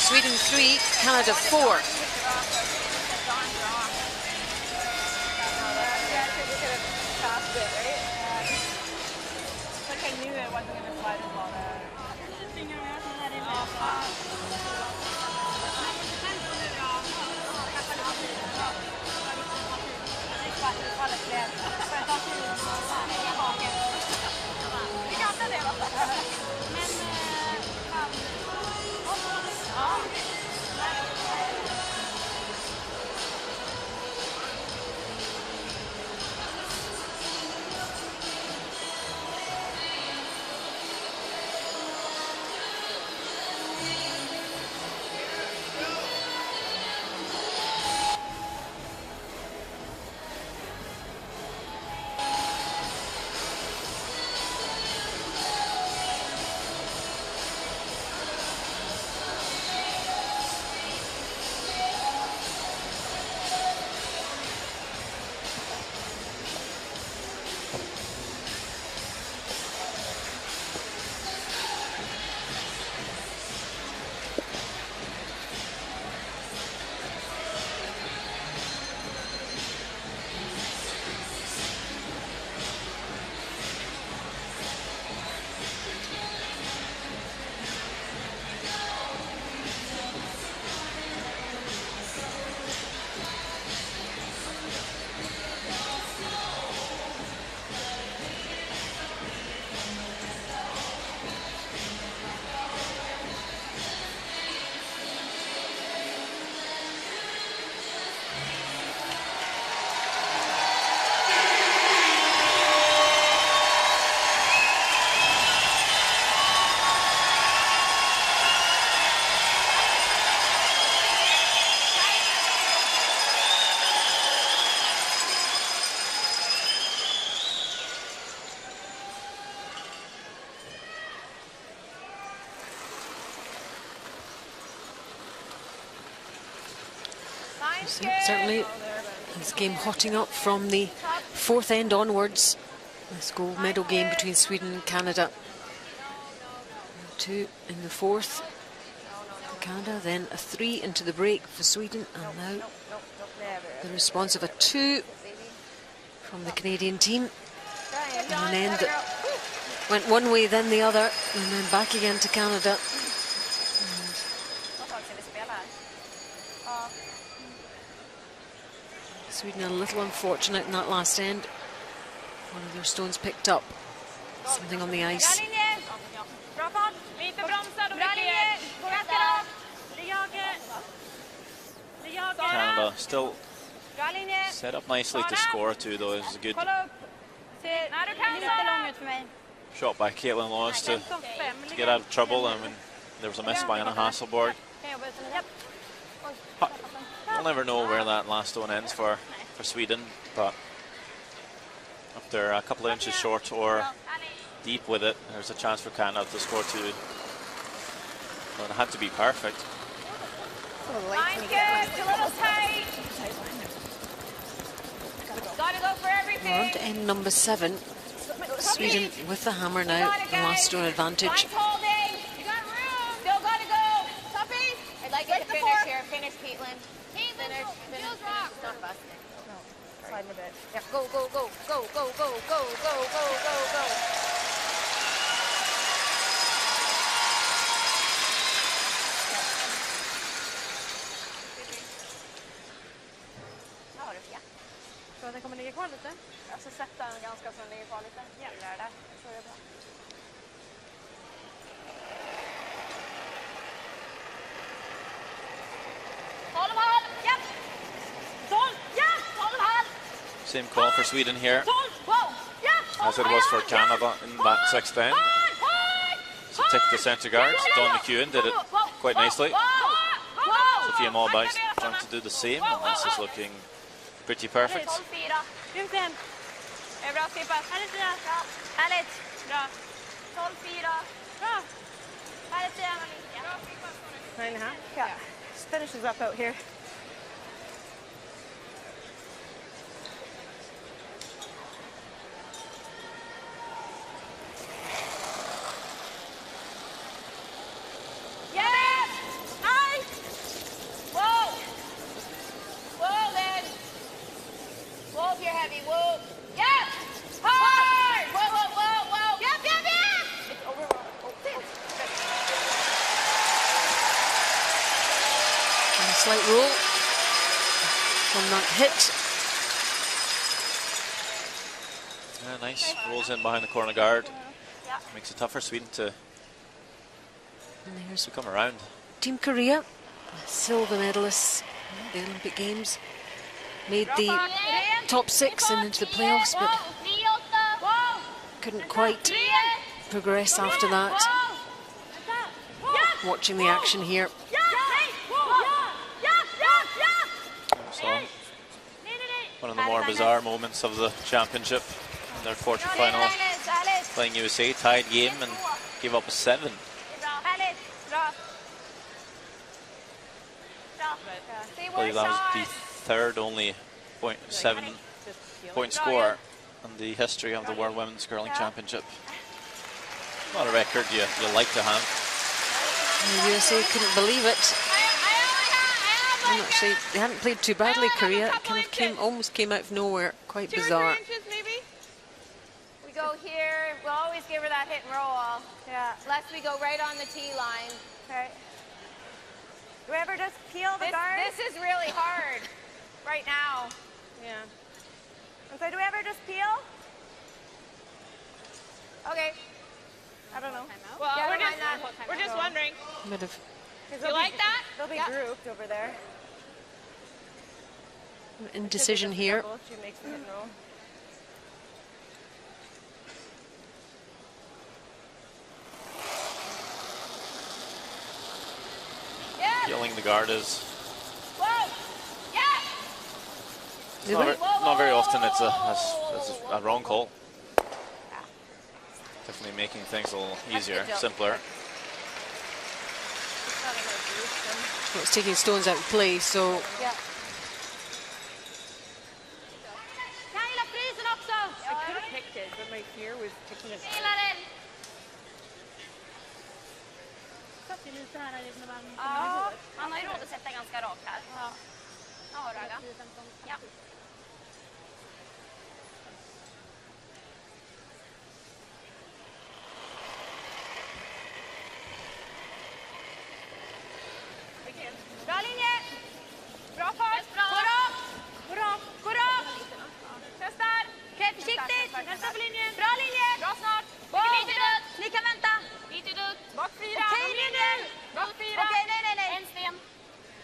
Sweden 3, Canada 4. Certainly, this game hotting up from the fourth end onwards. This gold medal game between Sweden and Canada. 2 in the fourth for Canada, then a 3 into the break for Sweden, and now the response of a 2 from the Canadian team. And an end that went one way, then the other, and then back again to Canada. Sweden a little unfortunate in that last end. One of their stones picked up something on the ice. Canada still set up nicely to score too, though. It was a good shot by Caitlin Lawes to get out of trouble. I mean, there was a miss by Anna Hasselborg. You'll never know where that last stone ends for Sweden, but after a couple of inches short or deep with it, there's a chance for Canada to score 2. But it had to be perfect. Line's good, a little tight. Gotta go for everything. We're on to end number 7. Sweden with the hammer now, the last stone advantage. Line's holding. You got room. Still gotta go. Tuppy. I'd like you to finish here. Finish, Caitlin. Finish. Not busting. No. Slide in a bit. Yeah. Go, go, go, go, go, go, go, go, go, go, go. Så att den kommer ligga kvar lite? Alltså sätta den ganska så den ligger kvar lite. Ja. Det där. Så är det bra. Håll dem halv! Ja! Sån! Ja! Håll dem halv! Same call for Sweden here Sån! Wow! Ja! as it was for Canada in that 6th end. So tick the centre guard. Dawn McEwen did it quite nicely. Sofia Måhlberg trying to do the same, and this is looking pretty perfect. 12-4. Ut den. Det är bra skippat. Härligt Tia. Bra. Härligt. Bra. 12-4. Bra. Härligt Tia. Bra skippat. 9.5? Yeah. Just finishes up out here. Yes! Nice! slight roll from that hit. Yeah, nice. Rolls in behind the corner guard. Makes it tough for Sweden to come around. Team Korea, silver medalists at the Olympic Games, made the top 6 and into the playoffs, but couldn't quite progress after that. Watching the action here. So, one of the more bizarre moments of the championship. In their quarterfinal, playing USA, tied game and gave up a 7. I believe that was the third only 7-point score in the history of the World Women's Curling Championship. Not a record you like to have. The USA couldn't believe it. And actually, they hadn't played too badly. Korea kind of almost came out of nowhere. Quite bizarre. We go here. We'll always give her that hit and roll. Yeah. Unless we go right on the tee line. Okay. Do we ever just peel the guard? This is really hard right now. Yeah. And so do we ever just peel? Okay. I don't know. Well, Yeah, we're just wondering. Bit of You like that? They'll be grouped over there. indecision here. She makes the hit and roll. Peeling the guard is not very often it's a wrong call. Definitely making things a little easier, simpler. Well, it's taking stones out of play, so Yeah. I could have picked it, but my fear was picking it. Ja, han har ju råd att sätta ganska rakt här. Ja. Ja, Raga. Ja. Bra linje! Bra fart! Gå rakt! Gå rakt! Gå rakt! Testar! Okej, försiktigt! Nästa på linjen! Bra linje! Bra snart! Lite dött! Ni kan vänta! Lite dött! Bak 4! Okej, linjen! Bak 4! Okej, nej! En sten!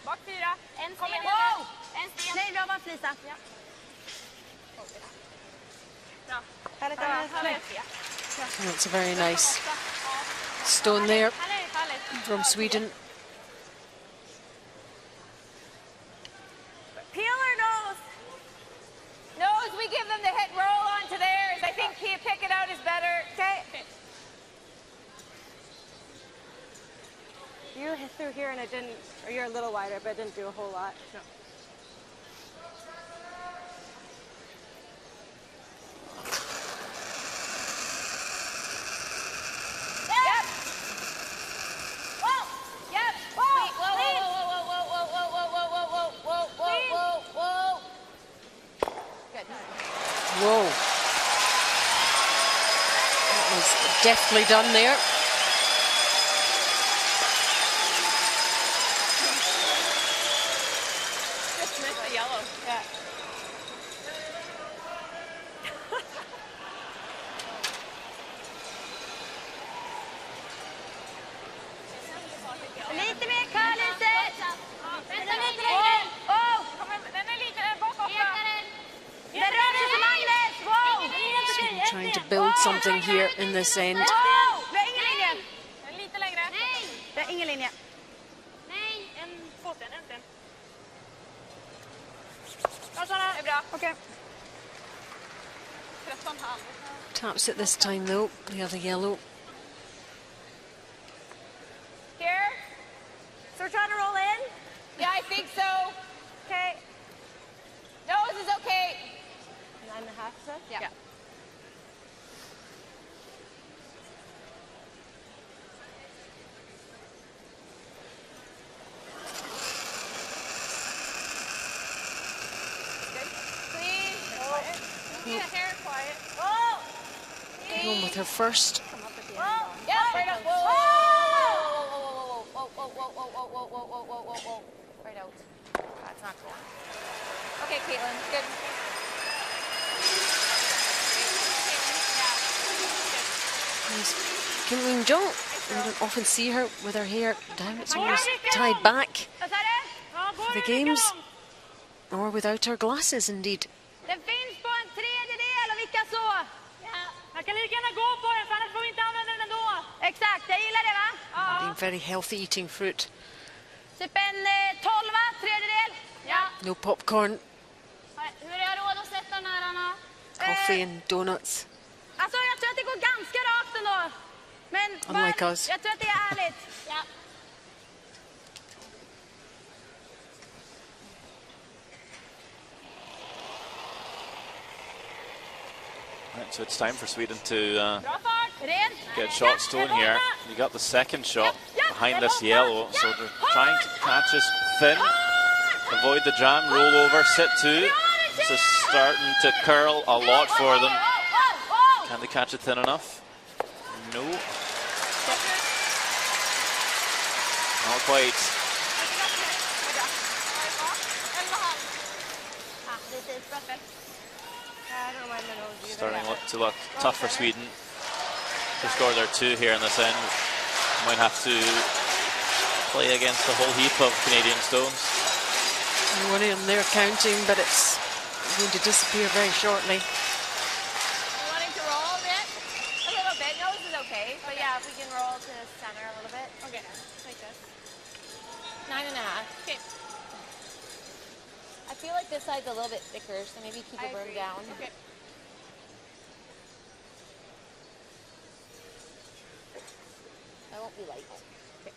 Bak 4! En sten! Wow! En sten! Nej, bra, bara flisa. Ja. Bra. Härligt. that's a very nice stone there Härligt. from Sweden. Peel or nose? Nose, we give them the hit roll onto theirs. I think pick it out is better. Okay. You hit through here and it didn't, or you're a little wider, but it didn't do a whole lot. No. Yep. Whoa. Yep. Whoa. Wait, whoa. Good. Whoa. That was deftly done there. Just missed the yellow. Yeah. Lite mer kallelse! Den är lite längre! Den är lite bakåt. Den rör sig som Agnes! Wow! Sweden trying to build something here in this end. Wow! Det är ingen linje. Den är lite längre. Nej! Det är ingen linje. Nej! En tvåsten, en sten. Bra, Sanna. Det är bra. Okej. 13,5. Taps it this time though, the other yellow. Here? So we're trying to roll in? Yeah, I think so. Okay. Nose is okay. 9.5, so? Yeah. Clean. Quiet. Keep the hair quiet. Whoa! Going with her first. Whoa! Yeah, right up. Whoa! Whoa! Whoa! Whoa! Whoa! Whoa! Whoa! Whoa! Whoa! Whoa! Whoa! Whoa! Whoa! Right out. not going. Okay, Caitlin, good. Kim Moon-jung, we don't often see her with her hair down. It's always tied back for the games, or without her glasses, indeed. Den finns på en tredjedel och vilka så? Jag kan lika gärna gå på den, för annars får vi inte använda den ändå. Exakt, jag gillar det va? Being very healthy, eating fruit. Typ en 12, tredjedel? Ja. No popcorn, Hur har jag råd att sätta den här, Anna? coffee and donuts. Alltså jag tror att det går ganska rakt ändå. Men Unlike us. jag tror att det är ärligt. Ja. Right, so it's time for Sweden to Bra fart. Ren. get shots thrown here. You got the second shot behind this yellow, so they're trying to catch us thin, avoid the jam, roll over, sit two. This is starting to curl a lot for them. Can they catch it thin enough? No. Not quite. This is perfect. Starting to look tough for Sweden to score their two here in this end. Might have to play against a whole heap of Canadian stones. One of them they're counting, but it's going to disappear very shortly. You wanting to roll a bit? A little bit. No, this is okay. But yeah, if we can roll to the center a little bit. Okay, like this. 9.5. Okay. I feel like this side's a little bit thicker, so maybe keep the berm down. Okay. I won't be light. Okay.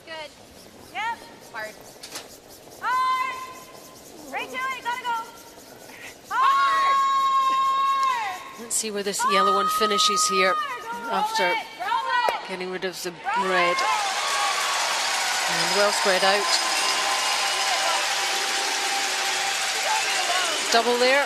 Good. Yep. Hard. Hard. Right to it. Gotta go. Hard. Let's see where this yellow one finishes here after getting rid of the red. And well spread out. Double there.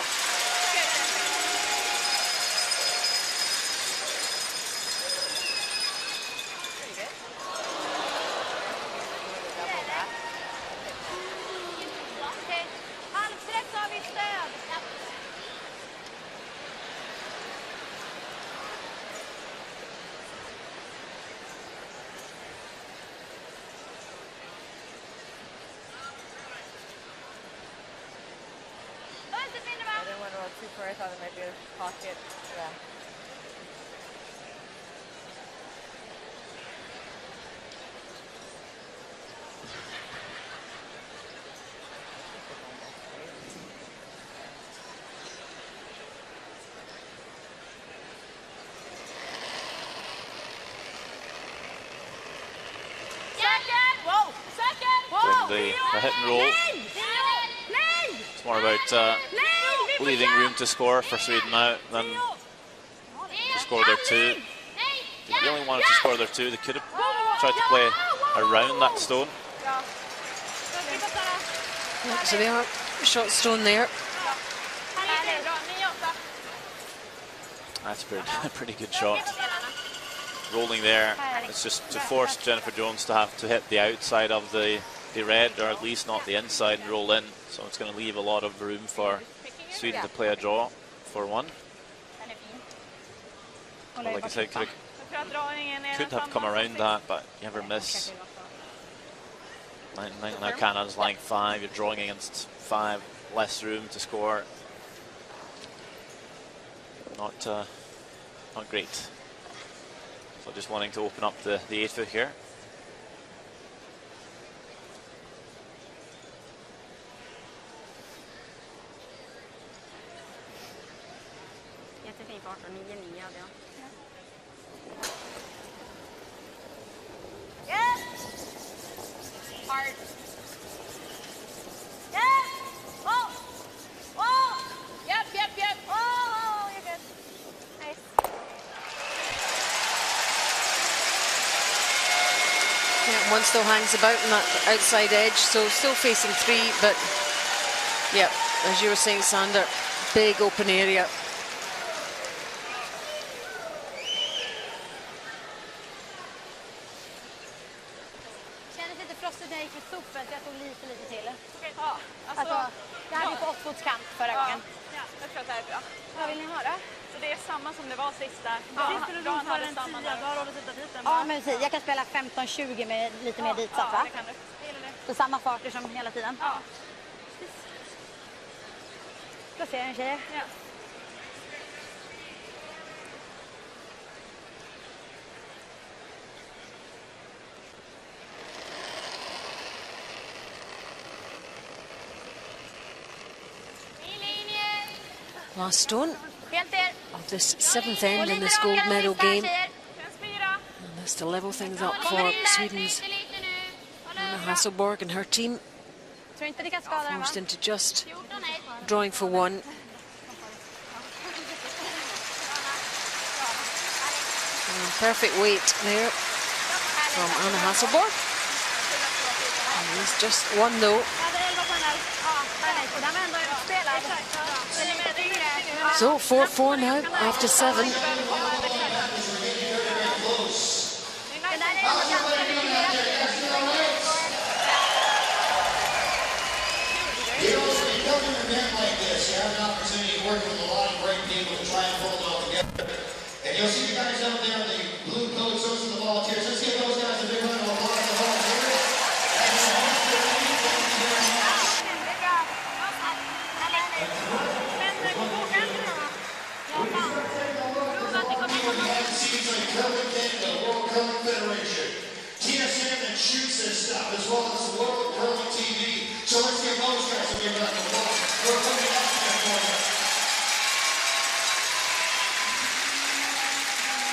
I thought it might be a pocket. Yeah. Doing the hit and roll. It's more about leaving room to score for Sweden now than to score their two. They really wanted to score their two. They could have tried to play around that stone. Yeah, so they are shot stone there. That's a pretty good shot. Rolling there, it's just to force Jennifer Jones to have to hit the outside of the red, or at least not the inside, and roll in. So it's going to leave a lot of room for Sweden to play a draw for one. Well, like I said, could have come around that, but you never miss. Now Canada's lying 5, you're drawing against 5, less room to score. Not great. So just wanting to open up the 8-foot here. Jättefin fart och 9-9 hade jag. Yes! Hard. Yes! Oh! Oh! Yep. Oh, you're good. Nice. Yeah, one still hangs about on that outside edge, so still facing 3, but yeah, as you were saying, Sander, big open area. fotbollskant förra gången. Ja, jag tror att det är bra. Vad vill ni ha då? Så det är samma som det var sist där. Ja, skulle du ha en 10, då har råd att sätta dit den. Ja, men precis. Jag kan spela 15-20 med lite mer ditsatt, va? Ja, det kan du. Så samma farter som hela tiden? Ja. Placering, tjejer. Ja. Last stone of this 7th end in this gold medal game. And that's to level things up for Sweden's Anna Hasselborg and her team. Forced into just drawing for one. And perfect weight there from Anna Hasselborg. And it's just one though. So 4-4 now after 7. And you'll see the guys out there in the blue coats, those are the volunteers. Let's give those guys a big round of applause for volunteers. Curling Canada, World Curling Federation, TSN that shoots this stuff, as well as World Curling TV. So let's give those guys a big round of applause. We're coming out there for you.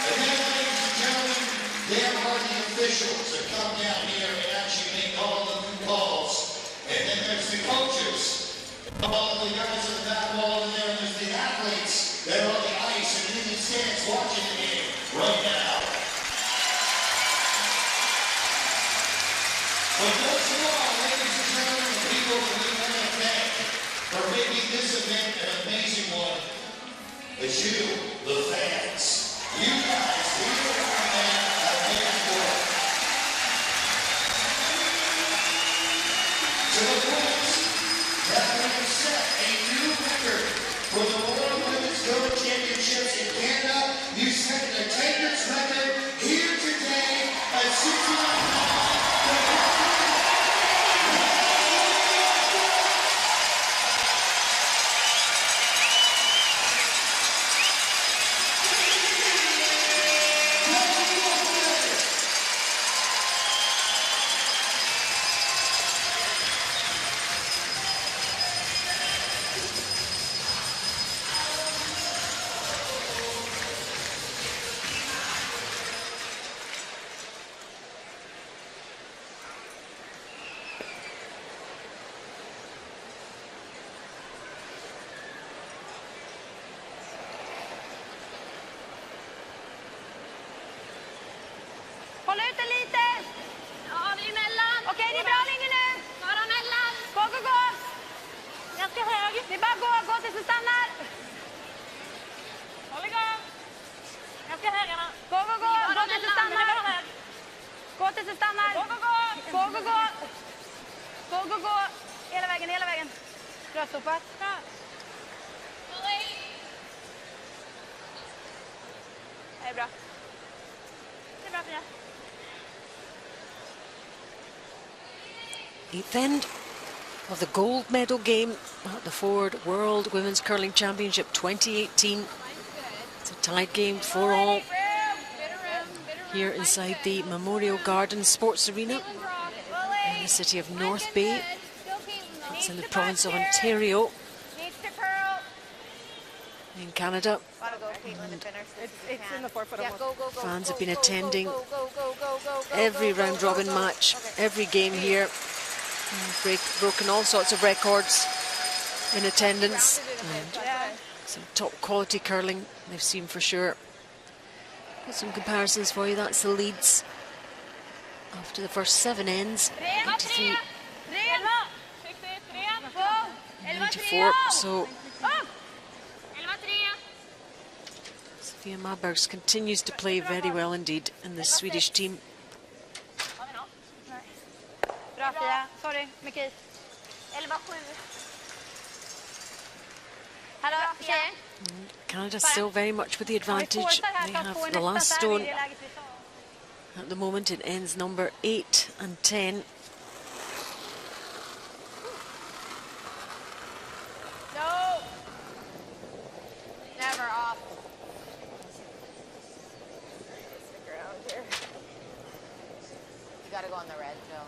And then, ladies and gentlemen, there are the officials that come down here and actually make all the new calls. And then there's the coaches, all the guys in the back wall, and then there's the athletes that are on the ice and in the stands watching the game right now. But most of all, ladies and gentlemen, the people that we want to thank for making this event an amazing one is you, the fans. You guys, here and again for. To the boys, that we have set a new record for the World Women's Curling Championships in Canada. You set an attendance record here today at 69. Håll ut det lite! Ja, det är emellan. Okej, det är bra linje nu. Bara emellan. Gå, gå, gå. Ganska hög. Det är bara gå tills du stannar. Håll igång. Ganska hög, Anna. Gå, gå, gå. Gå tills du stannar. Gå tills du stannar. Gå, gå, gå. Gå, gå, gå. Gå, gå, gå. Hela vägen, hela vägen. Bröststoppat. Ja. Det är bra. Det är bra, Fia. 8th end of the gold medal game at the Ford World Women's Curling Championship 2018. It's a tied game for all here inside the Memorial Gardens Sports Arena in the city of North Bay. It's in the province of Ontario in Canada. It's in the 4-foot almost. Fans have been attending every round-robin match, every game here. Broken all sorts of records in attendance. And some top-quality curling they've seen for sure. Got some comparisons for you. That's the leads after the first 7 ends. 83, 94. So Sofia Malbergs continues to play very well indeed in the Swedish team. Bra, Fia. Sorry, mycket is. 11-7. Hallå, tjejer. Canada still very much with the advantage. They have the last stone. At the moment it ends number 8 and 10. No. Never off. Stick around here. You gotta go on the red, Jill.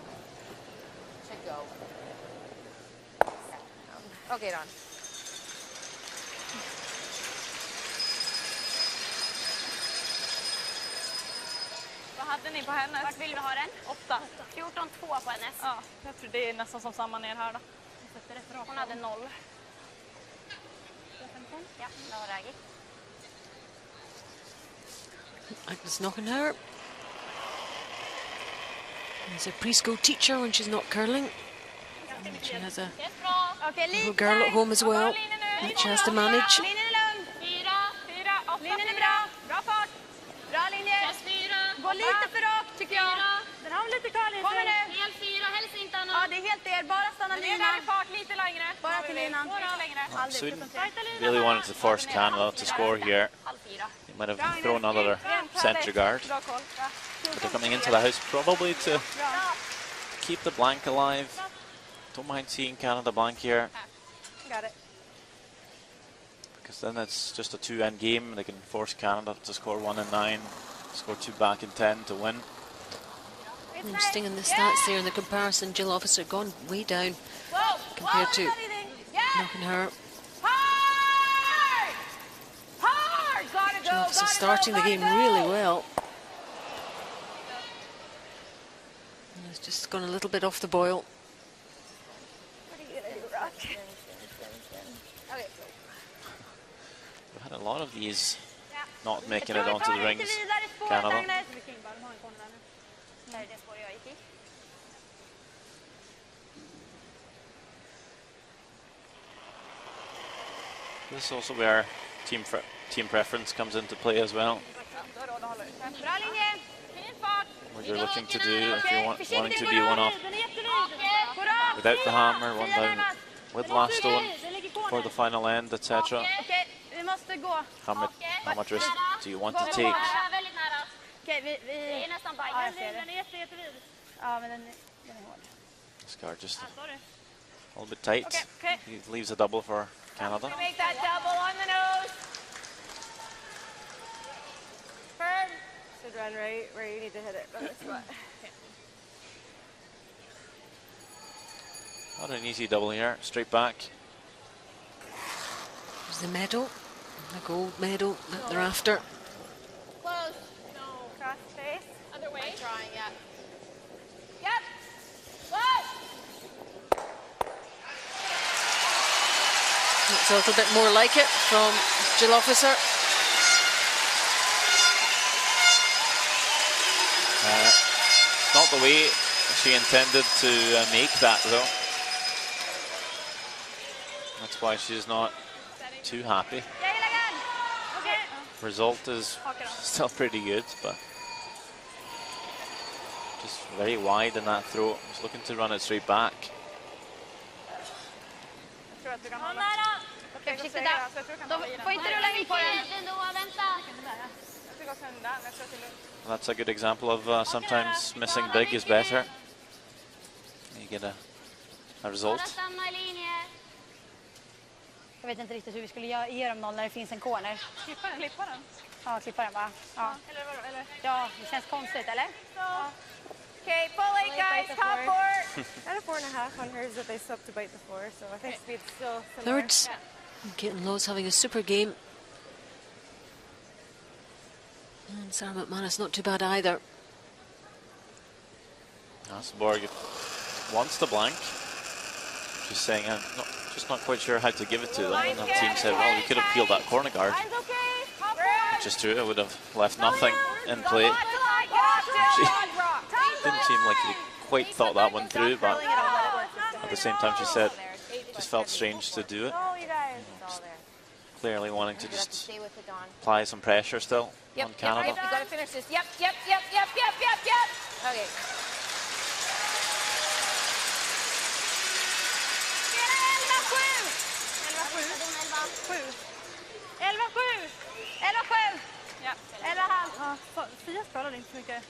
Should go. Okay, Don. Vad hade ni på hennes? Vart vill vi ha den? 8. 14-2 på hennes. Ja, jag tror det är nästan som samma ner här då. Hon hade 0. Ja, det var Raggi. Agnes Knochenhauer is a preschool teacher when she's not curling. And she has a Okej, little girl at home as well that she has to manage. Linjen är lugn. 4, 8, Linjen är bra. Bra fart. Bra linje. Gå lite för rakt tycker jag. Den har lite kvar lite. Kommer nu. Helt 4, helst inte Anna. Ja, det är helt er. Bara stanna Ner där i linan. fart lite längre. Bara till linan. Lite längre. Sweden really wanted to force Canada to score here. They might have thrown another centre guard. Bra koll. But they're coming into the house probably to keep the blank alive. Don't mind seeing Canada blank here, Got it. because then it's just a 2-end game. They can force Canada to score 1 and 9, score 2 back in 10 to win. Interesting in the stats there in the comparison. Jill Officer gone way down compared to Knochenhauer. Hard! Hard! Gotta go, Jill Officer gotta starting go, the game gotta go. really well. And it's just gone a little bit off the boil. We've had a lot of these not making it onto the rings, Canada. This is also where team preference comes into play as well. Bra linje. Fin fart. What you're looking to do if you're wanting to be one off Den är jättevid. Gå rakt. without the hammer, one down with last stone for the final end, etc. Okej, vi måste gå. How much risk do you want to take? Väldigt nära. Okej, vi... Det är nästan bajs. Ja, jag ser det. Den är jättevid. Ja, men den är hård. This card just Sorry. a little bit tight. Okay. He leaves a double for Canada. Make that double on the nose. Firm. Should run right where you need to hit it. Run this spot. Not an easy double here, straight back. There's the medal, the gold medal that they're after. Close. No. Cross face. Other way. Trying, yeah. Yep. Close. It's a little bit more like it from Jill Officer. Not the way she intended to make that though. That's why she's not too happy. Result is still pretty good, but just very wide in that throw. He's looking to run it straight back. Jag tror att du kan hålla. Okej, försiktigt Så där. jag tror jag kan De hålla i den. får inte rulla in på den. Ändå, vänta. Jag ska gå sönder där, men jag tror att det är lugnt. That's a good example of sometimes missing big is better. You get a Bara result. stanna i linje. Jag vet inte riktigt hur vi skulle ge dem någon när det finns en corner. Klippa den. Ja, klippa den bara. Ja. Eller vadå? Eller? Ja, det känns konstigt, eller? Okay, pull eight guys, top four. Got a 4.5 on hers that they swept to bite the floor, so I think speed's still similar. Thirds. Caitlin Lowe's having a super game. And Sarah McManus not too bad either. Asselborg wants the blank. She's saying, I'm just not quite sure how to give it to them. And the team said, well, you could have peeled that corner guard. Line's okay. Top four. Which is true, it would have left nothing in play. She didn't seem like she quite thought that one through, but at the same time she said, just felt strange to do it. Oh, you guys. Clearly wanting to just Stay with it, Dawn. apply some pressure still on Canada. Yep, you gotta finish this. Yep. Okay. 7. 11-7. 11-7. Ja. 11,5. Ja, Fia spelade inte så mycket.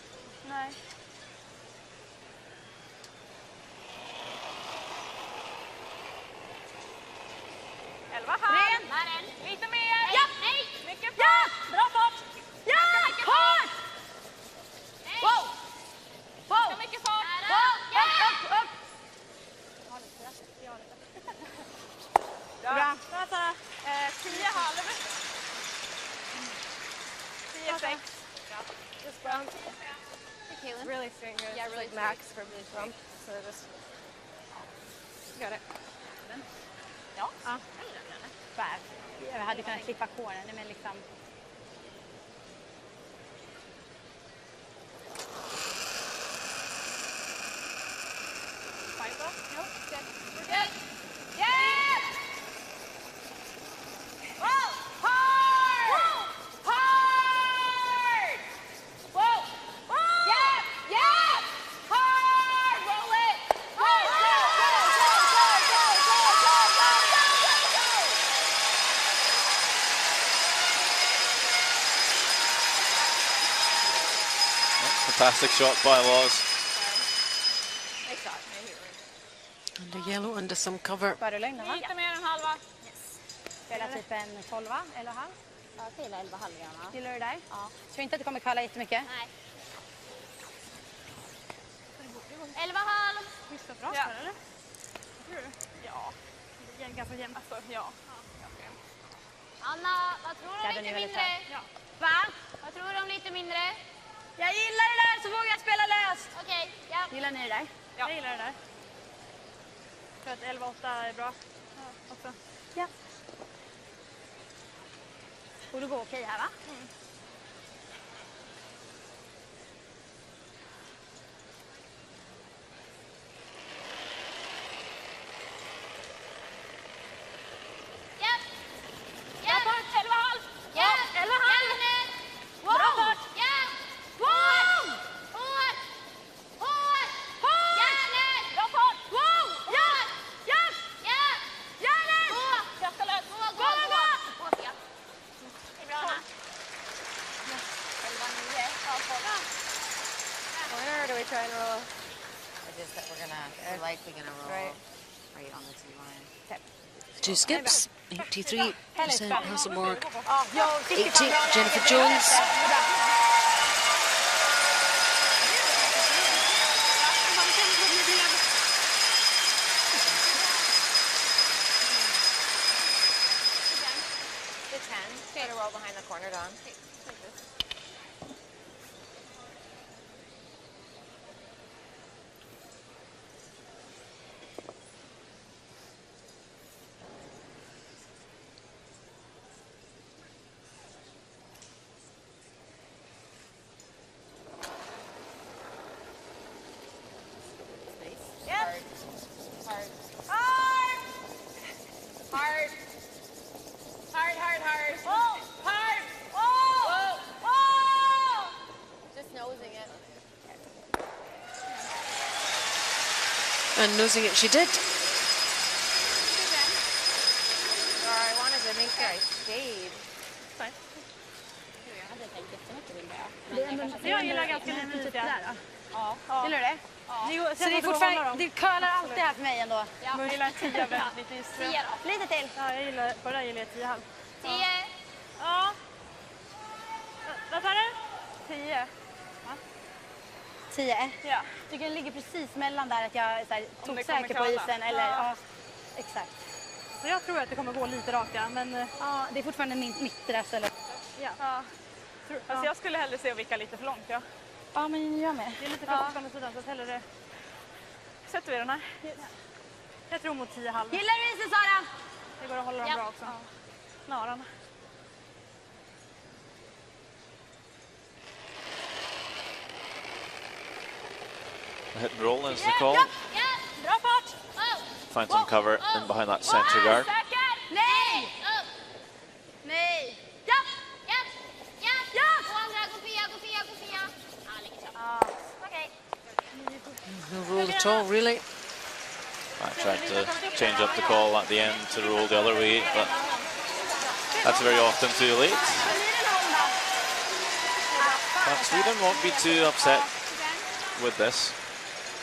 Nej. Ren. Lite mer. Ja. Nej. Mycket fart. Ja. Bra fart. Ja. Fart. Wow. Wow. Mycket fart. Wow. Upp. Bra. Bra Sara. 10,5. 10,6. Just bump. Caitlin. Really string good. Yeah, really like max for bump. So just got it. Ja. Jag hade kunnat klippa kåren, men liksom... Fiber. Ja. Good. Yeah! Wow. Hard. Hard. Whoa! Yeah! Yeah! Hard! Roll it! Go! Fantastic shot by Laws. Nice shot. Under yellow, under some cover. Börjelögn, va? Lite mer än halva. Spelar typ en 12, eller halv? Ja, jag gillar 11 halvgranna. Gillar du det där? Ja. Tror inte att du kommer kvala jättemycket? Nej. 11 halv. Visst bra spel, eller? Tror du? Ja. Det är ganska jämnt. Alltså, ja. Anna, vad tror du Ja, om den är lite väldigt mindre? bra. Ja. Va? Vad tror du om lite mindre? Jag gillar det där, så vågar jag spela löst! Okej, ja. Gillar ni det där? Ja. Jag gillar det där. För att 11-8 är bra också. Ja. Borde gå okej här, va? Ja. Ja. 11 halv. Ja. 11 halv. Wow. Bra fart. Ja. Wow! Hårt. Hårt. Hårt! Järnet. Bra fart! Wow. Ja! Ja! Ja. Järnet! Gå. Krafta lös! Gå, gå, Gå, gå. gå! Gå, ja. Det är bra, Anna. 11-9. Ja, bra. Corner, or do we try and roll? I just that we're likely gonna roll right on the tee line. Two skips, 83%. Hasselborg, Ja, 80. Jennifer Jones. The 10. Try to roll behind the corner, Dawn. Yes. Hard. Hard! Hard. Hard, hard, hard. Oh! Hard. Oh! Oh! Just nosing it. And nosing it she did. Or I wanted to make sure I stayed. Jag hade tänkt jättemycket vill jag. Jag gillar ganska lite där. Ja. Gillar du det? Jo, Så det är fortfarande, det curlar alltid här för mig ändå. Jag gillar 10 väldigt just. 10 då. Lite till. Ja, jag gillar, på det där gillar jag 10 halv. 10. Ja. Vad sa du? 10. 10. Ja. Tycker den ligger precis mellan där att jag är så här, Om det toksäker kommer på kvala. isen. Eller, Ja. ja, exakt. Så jag tror att det kommer gå lite rakt, ja, men Ja, det är fortfarande mitt i det här stället. ja. Alltså jag skulle hellre se och vicka lite för långt, ja. Ja, men jag med. Det är lite för långt på andra sidan, så att hellre sätter vi den här. Jag tror mot 10 halv. Gillar du isen, Sara? Det går att hålla dem Ja. bra också. Snaran. Hit and roll is the call. Ja. Bra fart! Oh. Find some cover in behind that center guard. Nej! Upp. Nej! Ja. Ja. Ja. Ja. Gå andra. Gå Fia. Gå Fia. Gå Fia. Ja, lite så. Okej. No roll at all, really. I tried to change up the call at the end to roll the other way, but That's very often too late. But Sweden won't be too upset with this.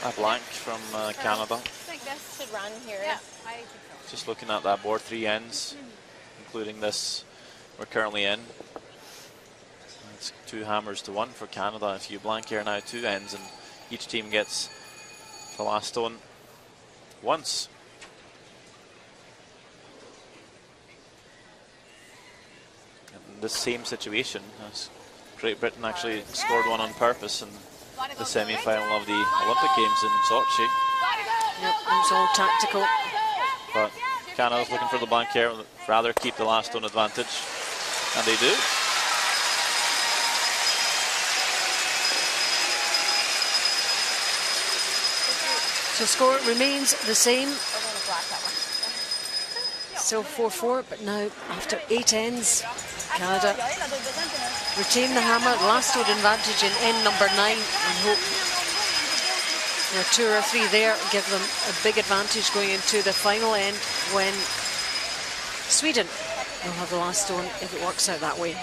A blank from Canada. I think this should run here. Yeah, I think so. Just looking at that board, 3 ends, including this we're currently in. It's 2 hammers to 1 for Canada. If you blank here now, 2 ends, and each team gets the last stone once. In this same situation, as Great Britain actually scored one on purpose in the semi-final of the Olympic Games in Sochi. Yep, it was all tactical. But Canada's looking for the blank here, rather keep the last stone advantage, and they do. So score remains the same. Still 4-4, but now after 8 ends, Canada retain the hammer. Last stone advantage in end number 9, and hope 2 or 3 there give them a big advantage going into the final end when Sweden will have the last stone if it works out that way.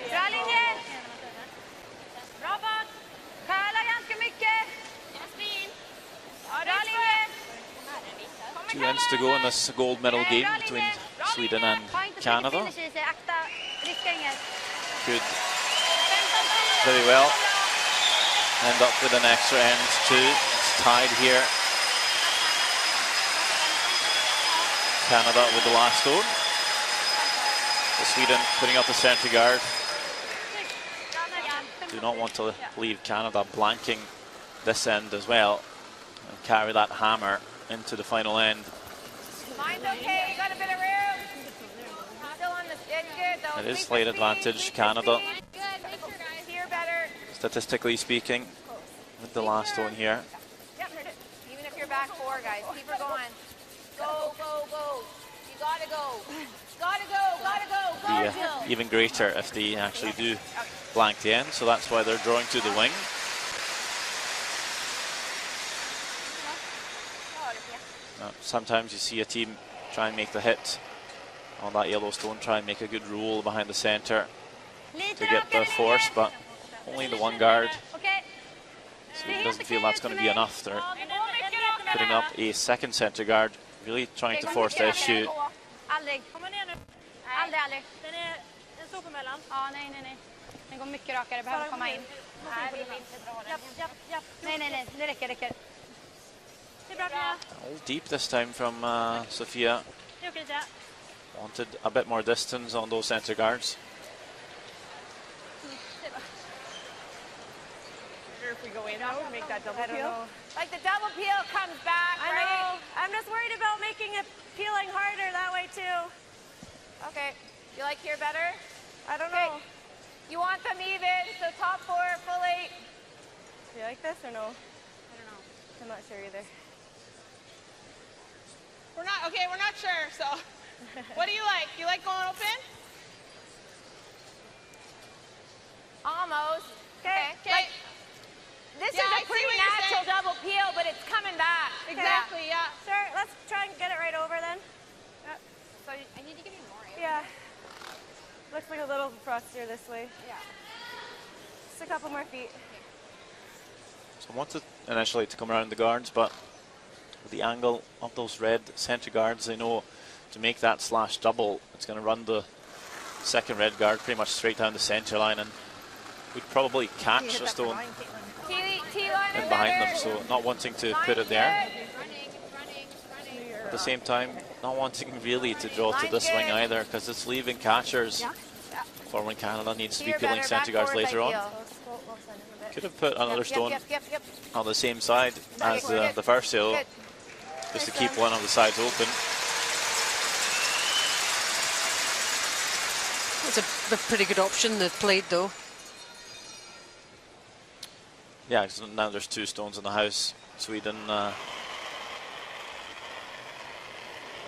Bra linje! Bra bak! Pärla ganska mycket! Bra linje! 2 ends to go in this gold medal game between Sweden and Canada. Could very well end up with an extra end too. It's tied here. Canada with the last stone. So Sweden putting up the center guard. Do not want to leave Canada blanking this end as well and carry that hammer into the final end. Mine's okay, we got a bit of room. Still on the good though. It is slight advantage Canada, Good, make sure guys here better. statistically speaking, with the last stone here. Yep, even if you're back 4 guys, keep her going. Go, go, go. You gotta go. Gotta go, gotta go, go, Be Jill. even greater if they actually do blank the end, so that's why they're drawing to the wing. Sometimes you see a team try and make the hit on that yellow stone, try and make a good roll behind the center to get the force, but only the one guard. So he doesn't feel that's going to be enough. They're putting up a second center guard, really trying to force the issue. Aldrig. Aldrig, aldrig. Den är en stå på mellan. Ja, nej, nej, nej. Den går mycket rakare, behöver komma in. Nej, vi vill inte dra den. Japp. Nej, det räcker. Det är bra, Pia. All deep this time from Sofia. Det är okej, Tia. Wanted a bit more distance on those center guards. If we go in now and make that double peel. Like the double peel comes back, I right? know. I'm just worried about making it peeling harder that way too. Okay. You like here better? I don't Okay. know. You want them even, so top 4, full 8. Do you like this or no? I don't know. I'm not sure either. We're not sure, so. What do you like? You like going open? Almost. Okay. Like, this Yeah, is I a see pretty what you're natural saying. double peel, but it's coming back. Exactly, yeah. Sure, let's try and get it right over then. So I need to give you more. Yeah. Looks like a little frostier this way. Yeah. Just a couple more feet. So I wanted initially to come around the guards, but with the angle of those red center guards, they know to make that slash double, it's going to run the second red guard pretty much straight down the center line, and we'd probably catch a stone T-line in behind them, so not wanting to put it there. At the same time, not wanting really to draw to this wing either, because it's leaving catchers for when Canada needs to be peeling center guards later on. Could have put another stone on the same side as the first hill, just to keep one of the sides open. It's a pretty good option they've played, though. Yeah, 'cause now there's 2 stones in the house. Sweden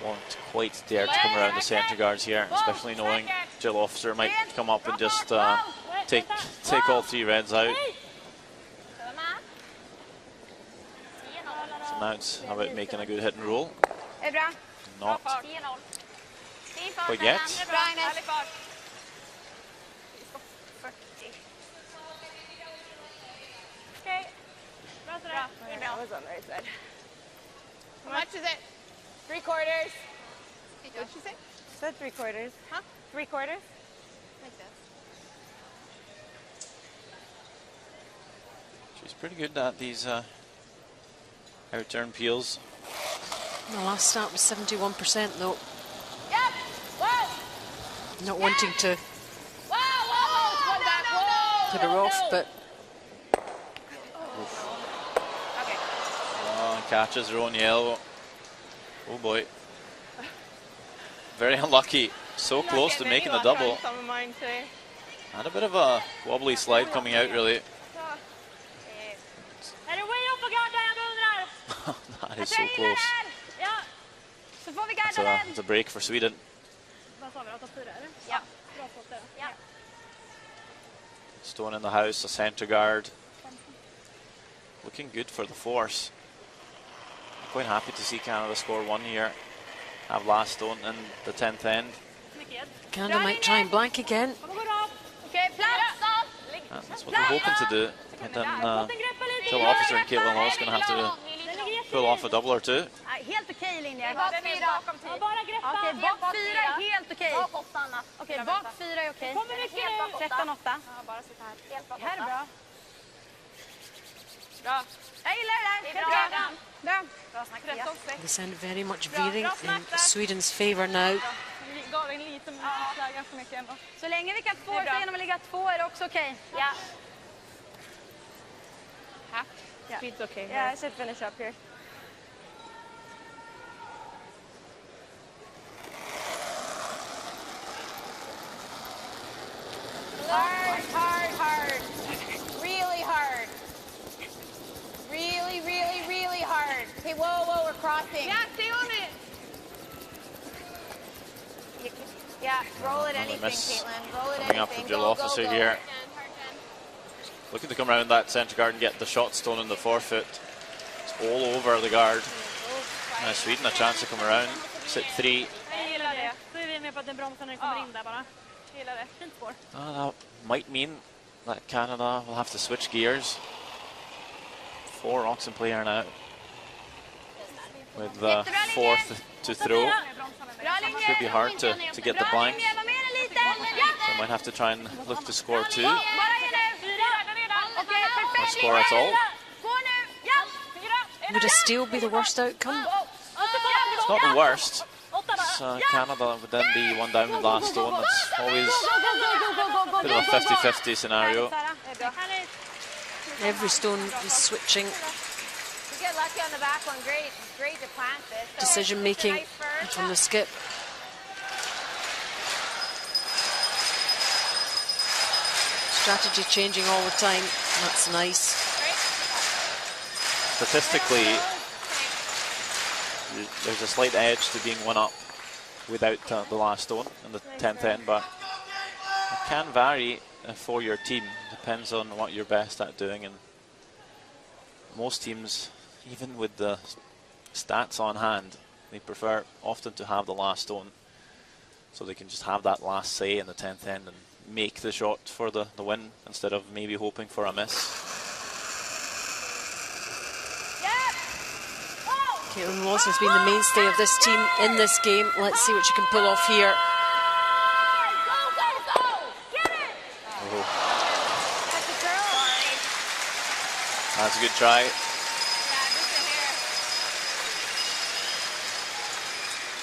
won't quite dare to come around the center guards here, especially knowing Jill Officer might come up and just take all 3 reds out. So now it's about making a good hit and roll. Not quite yet. Okay. I was on the right side. How much is it? 3/4. What'd she say? Said 3/4. Huh? 3/4? Like this. She's pretty good at these out-turn peels. The last start was 71%, though. Yep. Whoa. Not wanting to Whoa. One back. Whoa. put her off, but Okay. Catches her own yellow. Oh boy. Very unlucky. So close to making the double. Some of mine today. And a bit of a wobbly slide coming out, really. Är det way off och garda jag undrar? That is so close. Ja. Så får vi garda It's den. a break for Sweden. Vad sa vi då? Topp 4 eller? Ja. Bra skott där. Ja. Stone in the house, a center guard. Looking good for the force. Quite happy to see Canada score 1 here. Have last stone in the 10th end. Canada might try and blank again. Okay, plats. That's what they're hoping to do. And then Jill Officer and Caitlin Law's going to have to pull off a double or 2. Helt okej linje. Bak 4. Bara greppa. Okej, bak 4 är helt okej. Bak 8, Anna. Okej, bak 4 är okej. Kommer mycket nu. 13-8. Ja, bara sitta här. Helt bak 8. Här är bra. Bra. Jag gillar det Det där. är bra. Bra. Bra snack, Pia. The sound very much veering in Sweden's favour now. Gav en liten slag ganska mycket ändå. Så länge vi kan få oss genom att ligga 2 är det också okej. Ja. Speed's okay. Yeah, I should finish up here. Hard. Really hard. Really hard. Okay, whoa, we're crossing. Yeah, stay on it. Yeah, roll it anything, miss Caitlin. Roll it coming anything. up from Jill Go, Officer go, go. here. Looking to come around that centre guard and get the shot stone in the forefoot. It's all over the guard. Now Sweden a chance to come around. Sit 3. Jag gillar det. Då är vi med på att den bromsar när den kommer in där bara. Jag gillar det. Fint spår. That might mean that Canada will have to switch gears. 4 rocks in play here now. With the 4th to throw. Could be hard to get the blank. Var med den lite. They might have to try and look to score 2. Bara Or ge nu! 4! Okej, perfekt! score at all. Gå nu! Ja! 4! Would a steal be the worst outcome? It's not the worst. Canada would then be one down in the last stone. It's always a bit of a 50-50 scenario. Every stone is switching. You get lucky on the back one. Great. Great to plant this. So Decision making from the skip. Strategy changing all the time. That's nice. Statistically, there's a slight edge to being one up without the last stone in the 10th end, but it can vary for your team. Depends on what you're best at doing, and most teams, even with the stats on hand, they prefer often to have the last stone so they can just have that last say in the 10th end and make the shot for the win instead of maybe hoping for a miss. Caitlin Laws has been the mainstay of this team in this game. Let's see what she can pull off here. That's a good try.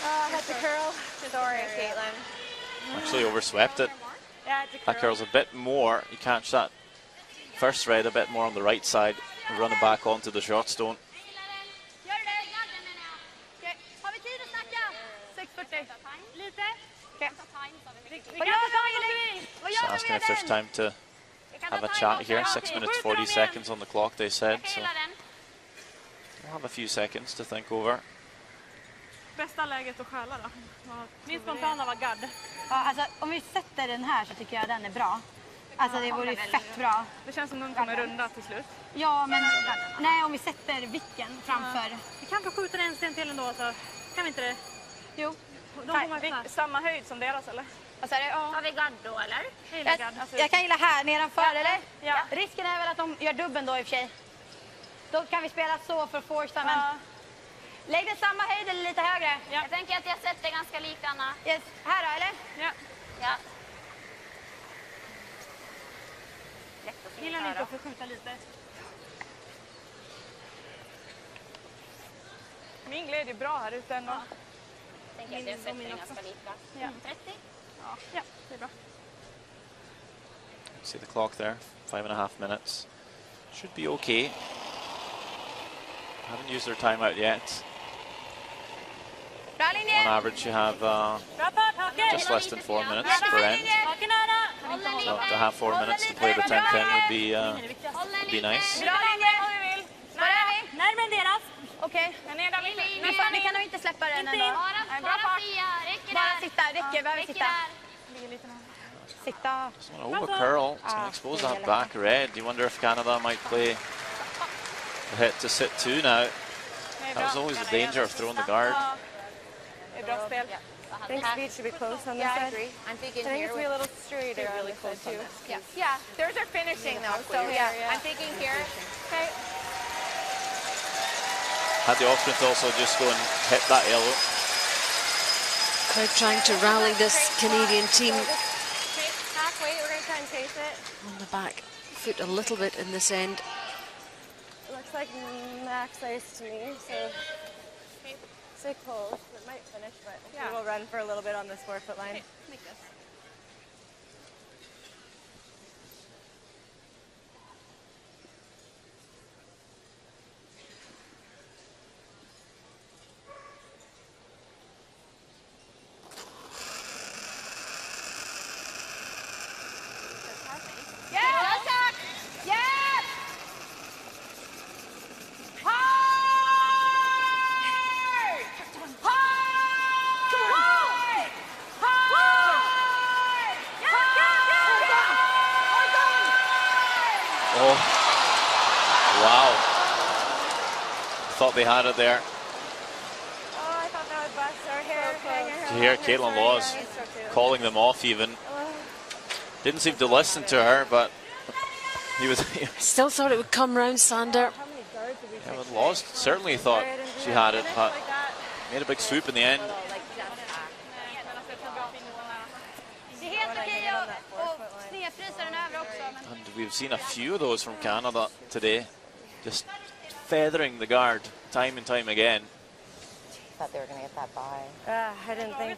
Oh, that's a curl. Sorry, Caitlin. Actually overswept it. That curl's a bit more. You catch that first red a bit more on the right side and run it back onto the short stone. Just asking if there's time to have a chat here. 6 minutes 40 seconds on the clock, they said. So we'll have a few seconds to think over. Bästa läget att stjäla då? Min spontana var gadd. Ja, alltså, om vi sätter den här så tycker jag den är bra. Alltså det vore fett bra. Det känns som de kommer runda till slut. Ja, men nej, om vi sätter vicken framför. Vi kan få skjuta en sten till ändå, så kan vi inte det? Jo. Samma höjd som deras, eller? Alltså, Har vi gadd då, eller? Jag kan gilla här nedanför, eller? Ja. Risken är väl att de gör dubben då i och för sig. Då kan vi spela så för forsa, men... Lägg det samma höjd eller lite högre. Jag tänker att jag sätter ganska likadana. Yes. Här då, eller? Ja. Gillar ni inte att få skjuta lite? Min gled är bra här ute ändå. Tänker att jag sätter ganska lika. 30? Ja, det är bra. See the clock there, 5.5 minutes. Should be okay. Haven't used their timeout yet. On average, you have just less than 4 minutes per end. So to have 4 minutes to play the 10th end would be nice. Närmare deras. Okej. Vi kan nog inte släppa den ändå. Bara sitta, räcker, behöver sitta. Sitta. Just want to over curl. It's going to expose that back red. You wonder if Canada might play a hit to sit 2 now. That was always the danger of throwing the guard. I think speed should be close on this side. I agree. I'm thinking I think here it's be a little straighter on this side too. Yeah, theirs are finishing though, so yeah, I'm thinking here. Okay. Had the option to also just go and hit that yellow. Crowd trying to rally this Canadian team. Halfway, we're going to try and chase it. On the back foot a little bit in this end. It looks like max ice to me, so stay close. It might finish, but we will run for a little bit on this 4-foot line. Thought they had it there. Oh, I thought that would bust our hair. You hear Caitlin Laws calling them off even. Didn't seem to listen to her, but he was... Still thought it would come round, Sander. Yeah, but Laws certainly thought she had it, but made a big swoop in the end. Det är helt okej And we've seen a few of those from Canada today. Just feathering the guard time and time again. Thought they were going to get that by. I didn't think.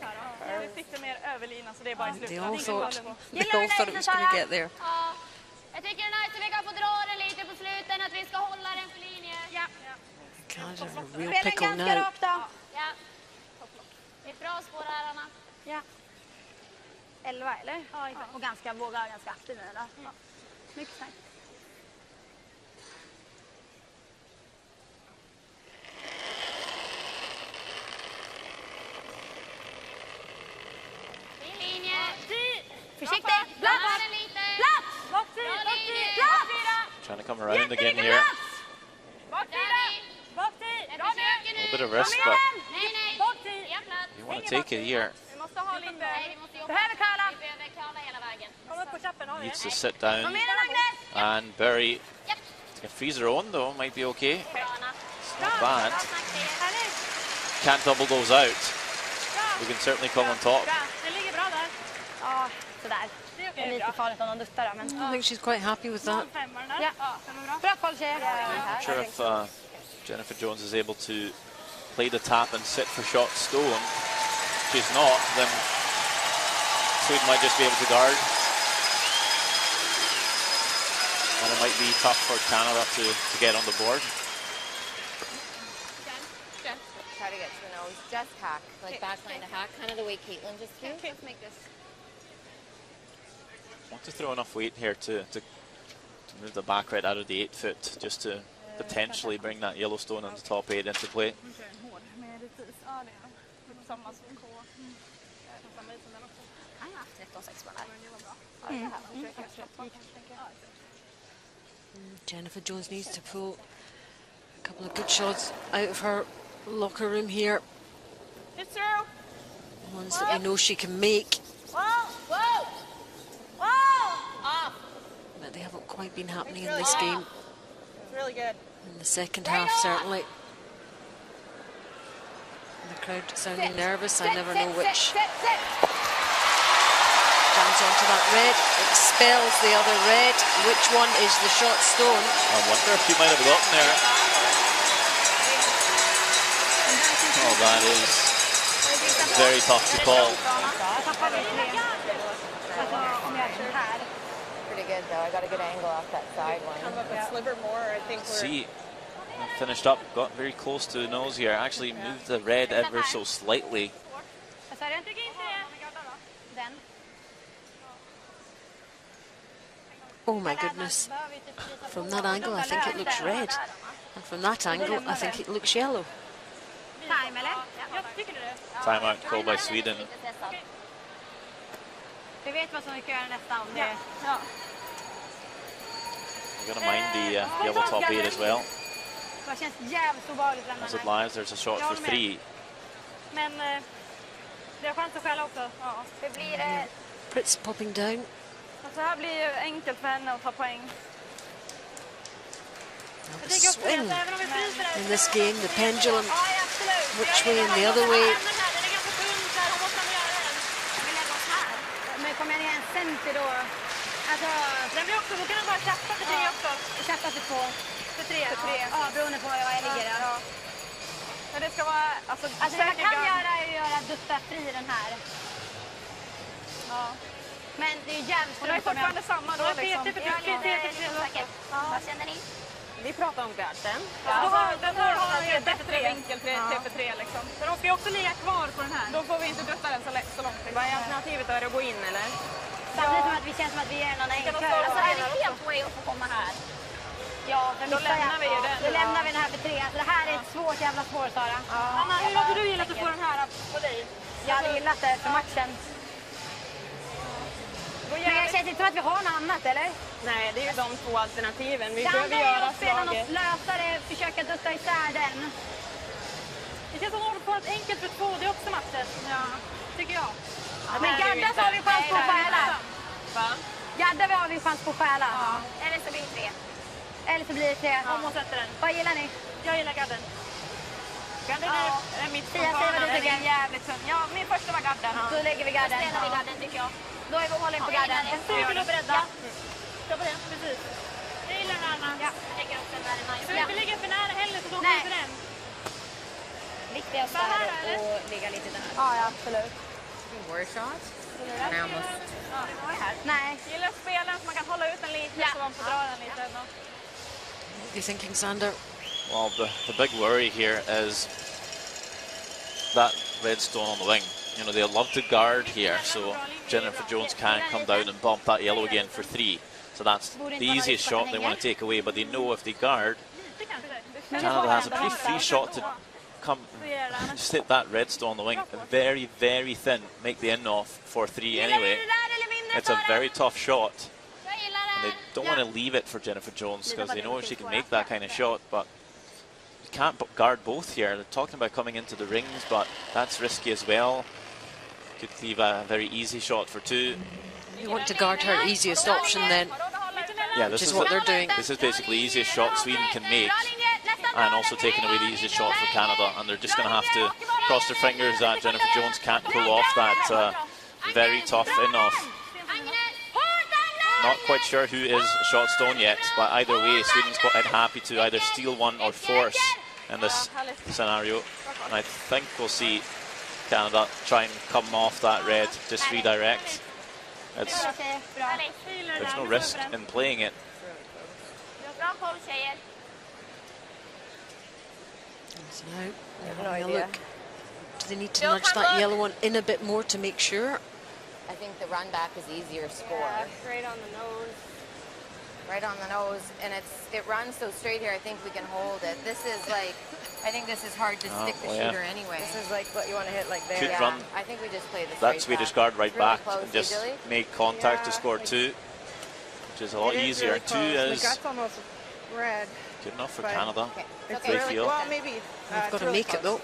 They all thought it was going to get there. Ja, jag tycker det är nice att vi kan få dra den lite på sluten, att vi ska hålla den för linje. Ja. Canada have a real pickle now. Ja. Det är bra spår här, Anna. Ja. 11 eller? Ja, och ganska aktiv med det. Ja. Mycket snabbt. Fin linje. Försiktigt! Plats! Plats! Trying to come around again here. A A little bit of risk, but you want to take it here. Needs to sit down. And Berry can freeze her own though, might be okay. It's not bad. Can't double those out. We can certainly come on top. Ja, sådär. Det är lite farligt om de duttar, men... I think she's quite happy with that. Ja. Bra koll, tjejer. I'm not sure if Jennifer Jones is able to play the tap and sit for shot stone. If she's not, then Sweden might just be able to guard. And it might be tough for Canada to get on the board. Try to get to the nose. Just hack. Like backline to hack. Kind of the way Caitlin just did. Okay, let's make this. Want to throw enough weight here to move the back right out of the 8 foot, just to potentially bring that Yellowstone on the top 8 into play. Jennifer Jones needs to pull a couple of good shots out of her locker room here. It's through. Ones that we know she can make. Whoa! Off. But they haven't quite been happening in this game. It's really good. In the second half, certainly. The crowd sounding nervous. I never know which. Jams onto that red, expels the other red. Which one is the shot stone? I wonder if she might have gotten there. Oh, that is very tough to call. Pretty good though. I got a good angle off that side one. Come up a sliver more. I think we're... See, finished up, got very close to the nose here. Actually moved the red ever so slightly. Oh my goodness. From that angle, I think it looks red. And from that angle, I think it looks yellow. Timeout called by Sweden. Vi vet vad som vi ska göra nästa om det. We're going to mind the yellow top 8 as well. Det känns jävligt obehagligt. As it lies, there's a shot for 3. Men det är chans att skälla också. Det blir... Pritz popping down. Så här blir ju enkelt för henne att ta poäng. Now the swing in this game, the pendulum, which way and the other way. Men kommer jag ner en centi då? Alltså... Den blir också, då kan den bara tjaffa för 3 också. Tjaffa för 2. För 3. Ja, beroende på var jag ligger. Ja. Men det ska vara... Alltså det man kan göra är att göra dutta fri den här. Ja. Men det är ju jävligt... Och det är fortfarande samma då liksom. Vad känner ni? Vi pratar om garden. Den har ju bättre vinkel 3 för 3 liksom. Så de ska ju också ligga kvar på den här. Då får vi inte dutta den så långt. Vad är alternativet? Är det att gå in eller? Samtidigt som att vi känns som att vi är någon enkel. Alltså är det helt way att få komma här? Ja, då lämnar vi ju den. Då lämnar vi den här för 3. Alltså det här är ett svårt jävla spår, Sara. Anna, hur hade du gillat att få den här på dig? Jag hade gillat det för matchen. Men jag känns inte som att vi har något annat, eller? Nej, det är ju de 2 alternativen. Vi det behöver andra är göra att spela slaget. något lösare, försöka dutta isär den. Det känns som att de får ett enkelt för 2, det är också matchen. Ja, tycker jag. Ja, men Gadda så har vi chans på att stjäla. Va? Gadda har vi chans på att stjäla. Ja. Eller så blir det 3. Eller så blir det 3. Om hon sätter den. Vad gillar ni? Jag gillar Gadden. Gadden är mitt spontana. Den är jävligt tunn. Ja, min första var Gadden. Då lägger vi Gadden. Då spelar vi Gadden tycker jag. Då är vi all in på Gadden. Cykel och bredda. Kör på det, precis. Jag gillar den här, Anna. Jag lägger också en värme. Du vill inte ligga för nära heller, för då går inte den. Viktigast är att ligga lite där. Ja, absolut. Worse shot. Nej. Gillar spelen så man kan hålla ut den lite så man får dra den lite. What do you think, Sander? Well, the big worry here is that red stone on the wing. You know, they'll love to guard here, so Jennifer Jones can come down and bump that yellow again for 3. So that's the easiest shot they want to take away, but they know if they guard, Canada has a pretty free shot to come, just hit that red stone on the wing, very, very thin, make the in-off for 3 anyway. It's a very tough shot. And they don't want to leave it for Jennifer Jones because they know she can make that kind of shot, but you can't guard both here. They're talking about coming into the rings, but that's risky as well. Could leave a very easy shot for 2. You want to guard her easiest option then. Yeah, this is what they're doing. This is basically the easiest shot Sweden can make, and also taking away the easiest shot for Canada. And they're just going to have to cross their fingers that Jennifer Jones can't pull off that very tough in-off. Not quite sure who is shot stone yet, but either way, Sweden's quite happy to either steal one or force in this scenario. And I think we'll see Canada try and come off that red, just redirect. There's no risk in playing it. So now, look, do they need to nudge that yellow one in a bit more to make sure? I think the run back is easier score. Yeah, right on the nose. Right on the nose, and it runs so straight here. I think we can hold it. This is like, I think this is hard to stick the shooter anyway. This is like what you want to hit like there. Could run I think we just play the that Swedish guard right back close, and just make contact to score 2, which is a lot easier. Really 2 is that's almost red. good enough for Canada. It's They feel. Well, maybe. They've got to make it though.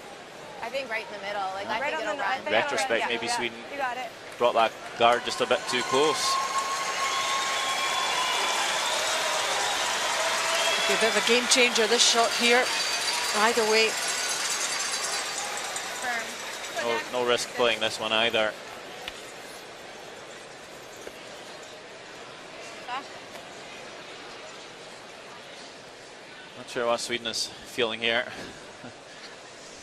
I think right in the middle. Like I Right think on it'll the run. Retrospect, maybe Sweden You got it. brought that guard just a bit too close. Be a bit of a game changer, this shot here. Either way. No risk playing this one either. Not sure what Sweden is feeling here.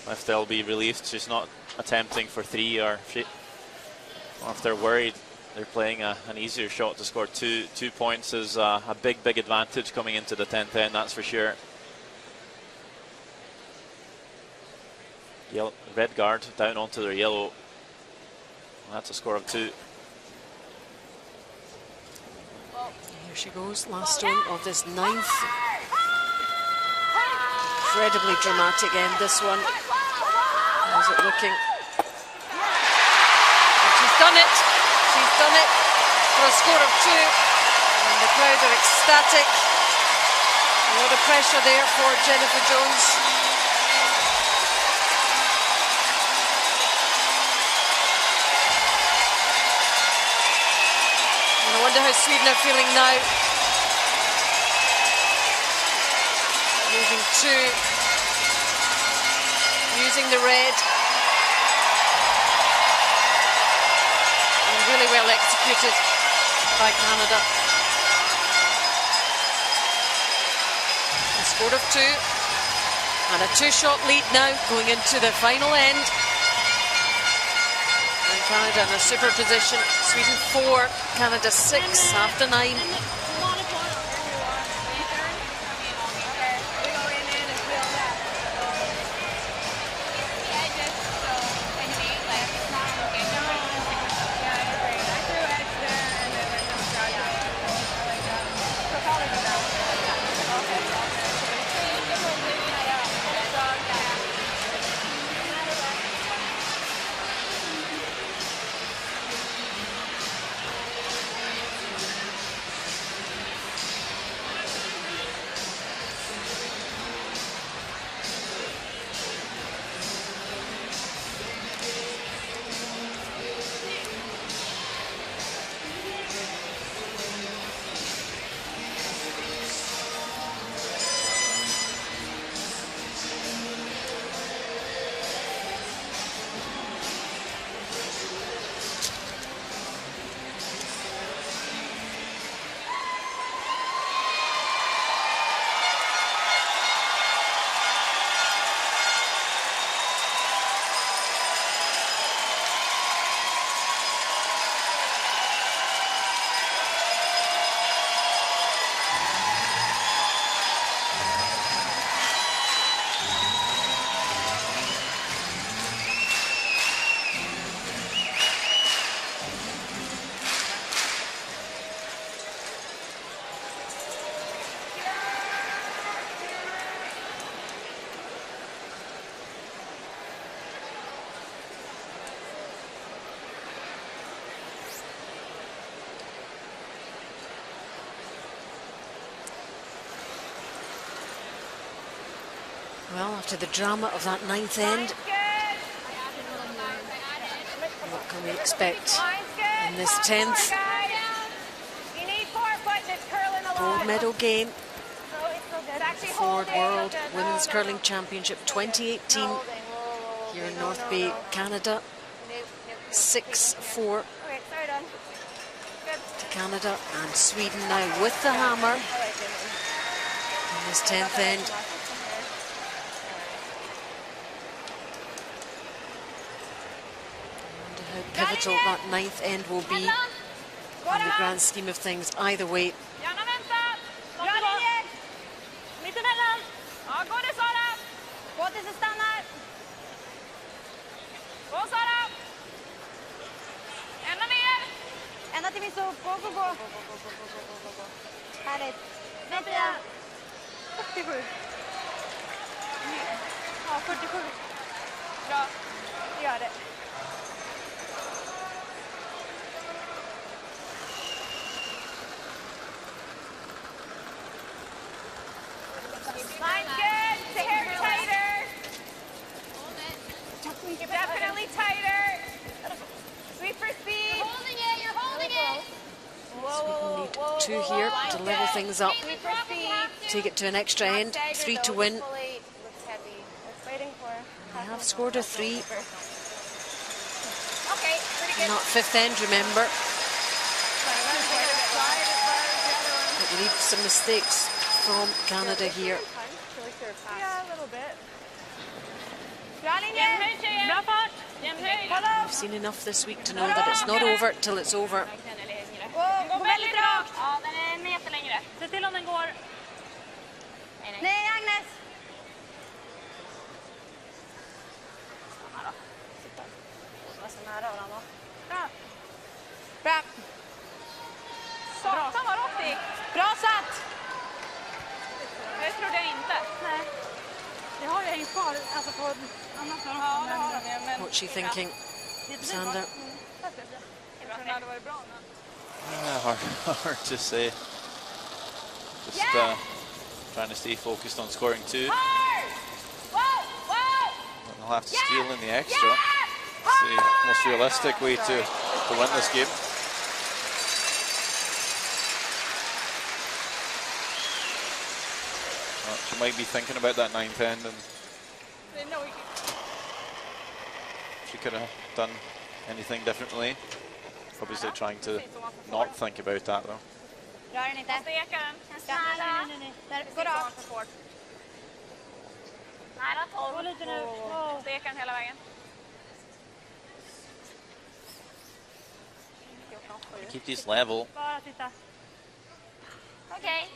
If they'll be relieved she's not attempting for 3, or if they're worried they're playing an easier shot to score 2 points is a big advantage coming into the 10th end, that's for sure. Red guard down onto their yellow. That's a score of 2. Here she goes, last stone of this 9th. Incredibly dramatic end, this one. How's it looking? And she's done it. She's done it for a score of 2. And the crowd are ecstatic. A lot of pressure there for Jennifer Jones. And I wonder how Sweden are feeling now. Moving 2. Using the red. And really well executed by Canada. A score of 2. And a 2-shot lead now going into the final end. And Canada in a super position. Sweden 4, Canada 6 after 9. Well, after the drama of that ninth end, what can we expect in this 10th gold medal game? Ford World Women's Curling Championship 2018 here in North Bay, Canada. 6-4 to Canada, and Sweden now with the hammer in this 10th end. How pivotal that ninth end will be in the grand scheme of things either way. Ända till min sop. Gå. Härligt. Vänta. 47. Ja, 47. Bra. Gör det. Line's good. The hair tighter. You're definitely tighter. Sweep for speed. You're holding it. You're holding it. Sweden need 2 here to level things up. Sweep for speed. Take it to an extra end. 3 to win. Looks heavy. It's waiting for. They have scored a 3. Okay, pretty good. Not 5th end, remember. But we need some mistakes from Canada here. Yeah, a little bit. We've seen enough this week to know that it's not over till it's over. Gå väldigt rakt. Ja, den är en meter längre. Se till om den går. Nej, Agnes. Bra. Satan vad rakt det gick. Bra satt. Det trodde jag inte. Nej. Det har ju hängt kvar. Alltså på annat håll. Ja, det har de ju. Men What's she thinking, Sander? det hade varit bra. Hard to say. Just trying to stay focused on scoring 2. They'll have to steal in the extra. It's the most realistic way to win this game. Well, she might be thinking about that 9th end, and she could have done anything differently. Obviously trying to not think about that though. Rör den inte. Steka den. Nej. Där, gå rakt. Nära 12. Gå lite nu. Steka den hela vägen. Keep these level. Bara titta. Okej.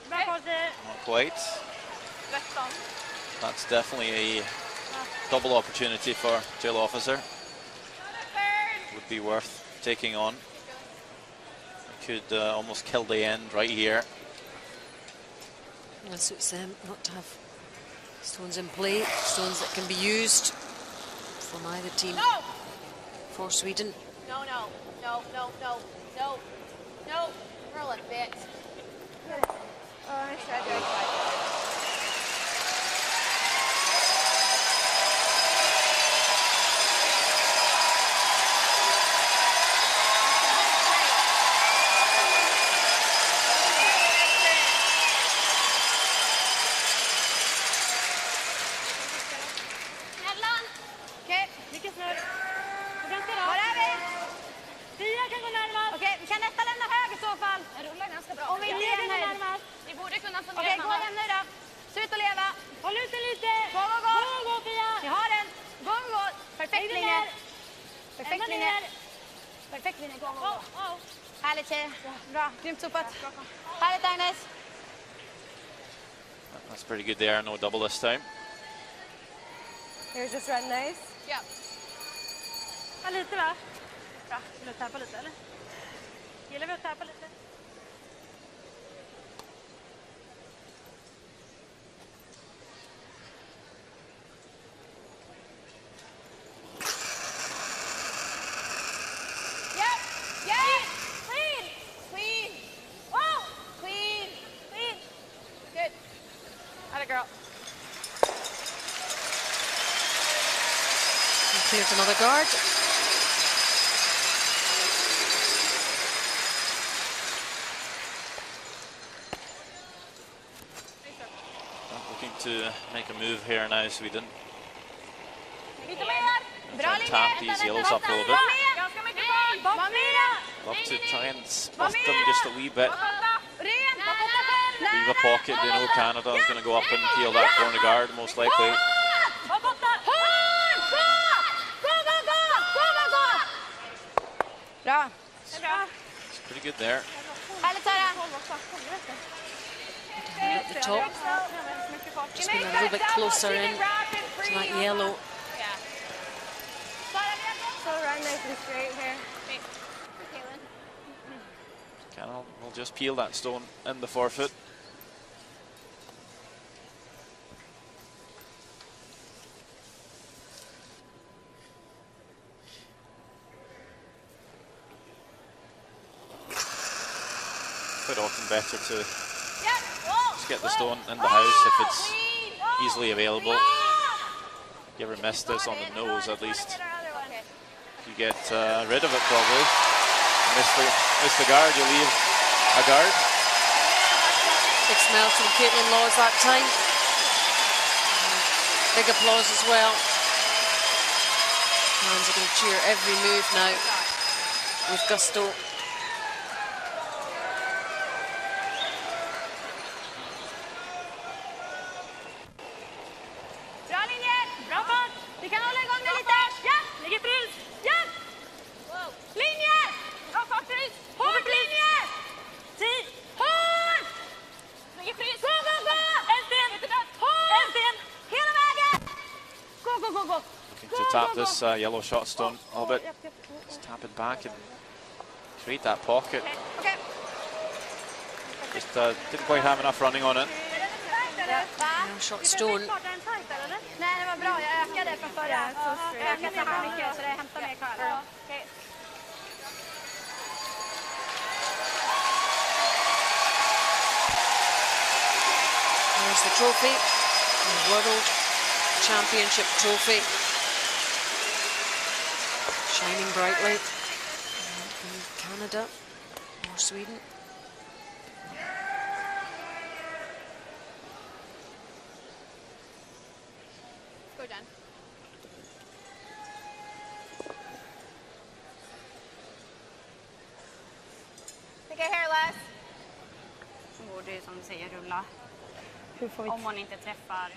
Bra Korsi. Not quite. 13. That's definitely a double opportunity for Jill Officer. Would be worth taking on. Could almost kill the end right here. It suits them not to have stones in play, stones that can be used from either team. For Sweden. No. Roll a bit. Oh, I tried to. Okej, Mycket snurr. Och ganska rakt. var är vi? Pia kan gå närmast. Okej, vi kan nästan lämna hög i så fall. Jag rullar ganska bra. Om vi inte Pia är kan gå nöjd. närmast. Vi borde kunna fungera Okej, gå och hemma. lämna då. Slut och leva. Håll ut den lite. Gå. Gå Pia. Ni har den. Gå. Perfekt Ännu linje. mer. Perfekt Ännu linje. mer. Perfekt linje. Gå. Oh. Härligt tjejer. Bra, grymt sopat. Härligt Agnes. That's pretty good there. No double this time. Here's just run nice. Yeah. Ja, lite va? Bra. Vill du täpa lite eller? Gillar vi att täpa lite? Clean. Good. Atta girl. Cleared another guard. Looking to make a move here now, Sweden. Bra Try and tap these yellows up a little bit. Love to try and spot them just a wee bit. Leave a pocket. They know Canada is going to go up and peel that corner guard, most likely. Bra. It's pretty good there. At the top. Just been a little bit closer in to that yellow. So run nice and straight here. Canada will just peel that stone in the forefoot. Quite often better to just get the stone in the house if it's easily available. If you ever miss this on the nose, at least you get rid of it probably. Miss the guard, you leave a guard. Big smells from Caitlin Laws that time. Big applause as well. Fans are going to cheer every move now with gusto. Bra linje! Bra fart! Vi kan hålla igång det lite. Ja! Ligger frys! Ja! Linje! Bra fart, frys! Hårt linje! Tid! Hårt! Ligger frys! Gå, gå, gå! En sten! Hårt! En sten! Hela vägen! Gå, gå, gå, gå! Looking to tap this yellow shot stone a little bit. Just tap it back and create that pocket. Okay. Just didn't quite have enough running on it. Shot stone. Nej, det var bra. Jag ökade från förra. Jag ökade så här mycket så det hämtar mer kvar. There's the trophy, the World Championship trophy, shining brightly. Canada or Sweden. Go, Jen. Take a hair less. Så borde det som du säger rulla. Om man inte träffar.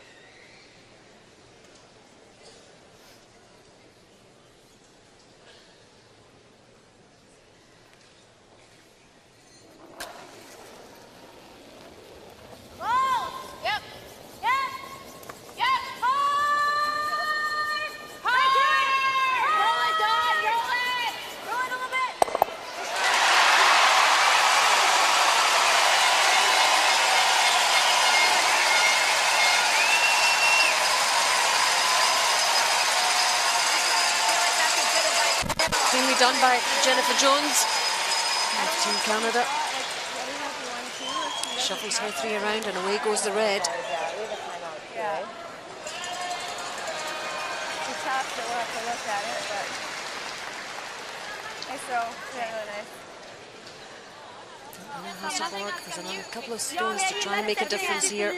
Yep. Yep. Yep. Hard. Roll it, Dawn. Roll it. Roll it a little bit. Cleanly done by Jennifer Jones of Team Canada. Shuffles her three around and away goes the red. Yeah. It's tough to look at it, but nice throw. Yeah, really nice. Hasselborg, there's another couple of stones to try and make a difference here.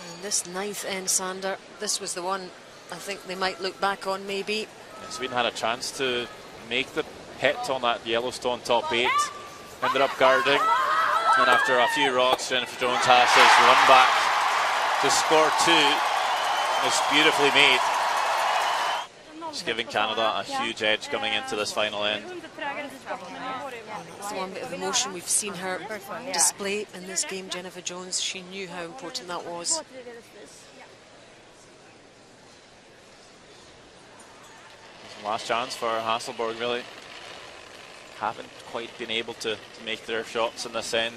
And this ninth end, Sander, this was the one I think they might look back on maybe. Sweden had a chance to make the hit on that Yellowstone top 8. Ended up guarding. And after a few rocks, Jennifer Jones has this run back to score 2. It's beautifully made. Just giving Canada a huge edge coming into this final end. It's the one bit of emotion we've seen her display in this game, Jennifer Jones. She knew how important that was. Last chance for Hasselborg, really. Haven't quite been able to make their shots in this end.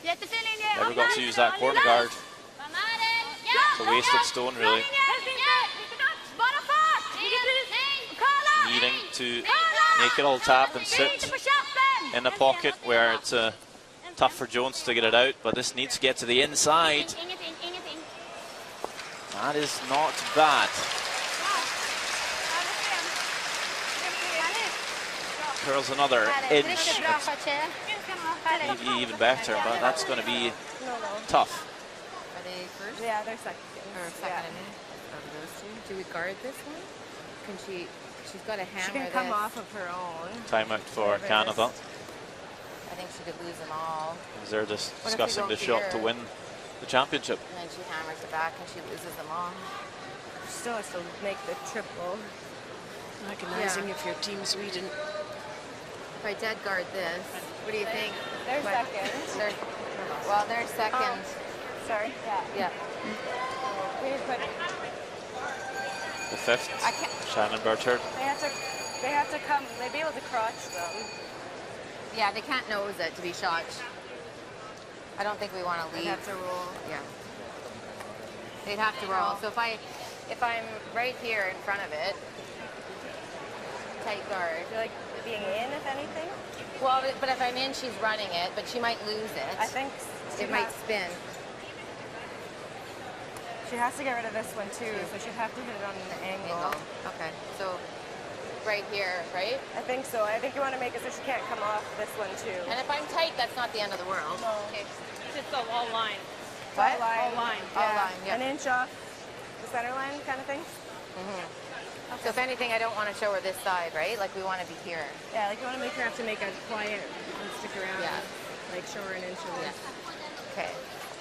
Never got to use that corner guard. It's a wasted stone, really. Needing to make it all tap and sit in a pocket where it's tough for Jones to get it out, but this needs to get to the inside. That is not bad. Curls another inch. That's maybe even better, but that's going to be tough. Are they first? Yeah, they're second. Or second of those two. Do we guard this one? Can she? She's got a hammer. She can come off of her own. Timeout for Canada. I think she could lose them all. As they're just discussing the shot to win the championship. And then she hammers it back and she loses them all. She still has to make the triple. Recognizing if you're Team Sweden. If I dead guard this, what do you think? They're second. They're second. Sorry. Yeah. We put. The fifth, Shannon Burchard. They have to come. They'd be able to crotch them. Yeah, they can't nose it to be shot. I don't think we want to leave. They have to roll. Yeah. They'd have to roll. So if I'm right here in front of it, tight guard. I feel like being in, if anything. Well, but if I'm in, she's running it, but she might lose it. I think it might spin. She has to get rid of this one too, so she'd have to hit it on an angle. Okay, so right here, right? I think so. I think you want to make it so she can't come off this one too. And if I'm tight, that's not the end of the world. No. Okay, just go all line. What? All line. All line, yeah. An inch off the center line kind of thing? Okay. So if anything, I don't want to show her this side, right? Like we want to be here. Yeah, like you want to make her have to make a quiet and stick around. Yeah. Like show her an inch of this. Okay.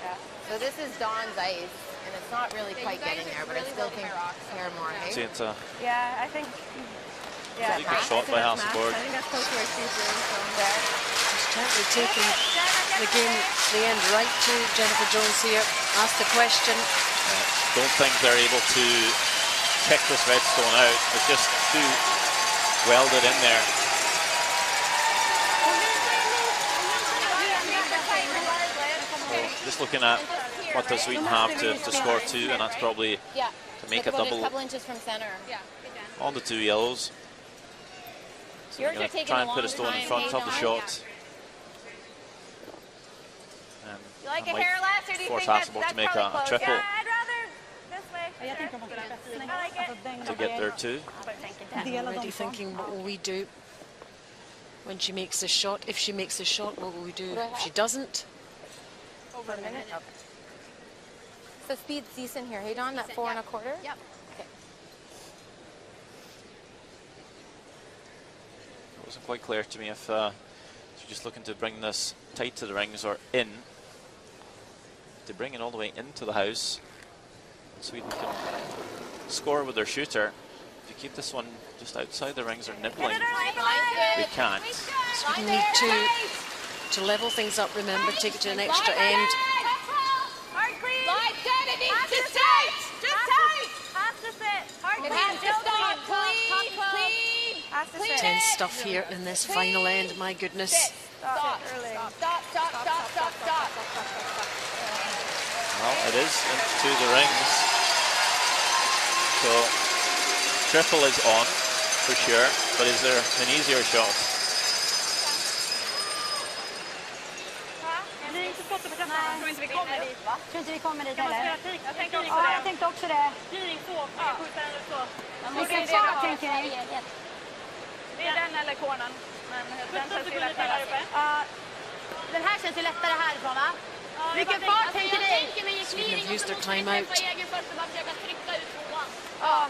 Yeah. So this is Dawn's ice, and it's not really quite getting there, but I still think hair more, hey? See, it's a Yeah, I think. Yeah, pretty good shot by Hasselborg. I think that's close to where she's doing. So there. She's gently taking the game to the end, right to Jennifer Jones here. Asked the question. Don't think they're able to check this redstone out. It's just too welded in there. So just looking at what does Sweden have to score two, and that's probably to make a double couple inches from center. Yeah. on the two yellows. So they're going to try and put a stone in front of the shot. And You like that a might hair less, or do you force think Hasselborg that's to make probably a close? triple Yeah, I'd rather this way. I like it. to get there too. Already thinking, what will we do when she makes the shot? If she makes the shot, what will we do? If she doesn't? Over a minute. Okay. So speed's decent here. Hey, Dawn, that 4 1/4? Yep. Okay. It wasn't quite clear to me if you're just looking to bring this tight to the rings or in. To bring it all the way into the house, Sweden can score with their shooter. If you keep this one just outside the rings or nibbling, they can't. Sweden need to level things up, remember, take it to an extra end. Tense stuff here in this final end, my goodness. Stop. Well, it is into the rings. So triple is on for sure, but is there an easier shot? Blir inte skott på detta. Jag tror inte vi kommer dit, va? Jag tror inte vi kommer dit Kan man heller. spela tik? Jag tänkte också Ja, det. jag tänkte också det. Hearing så, skjuta eller så. Vilken fart tänker ni? Det är den eller cornern. Men den känns ju lättare här uppe. Ja, den här känns ju lättare härifrån, va? Vilken fart tänker ni? Sweden have used their timeout. Ja.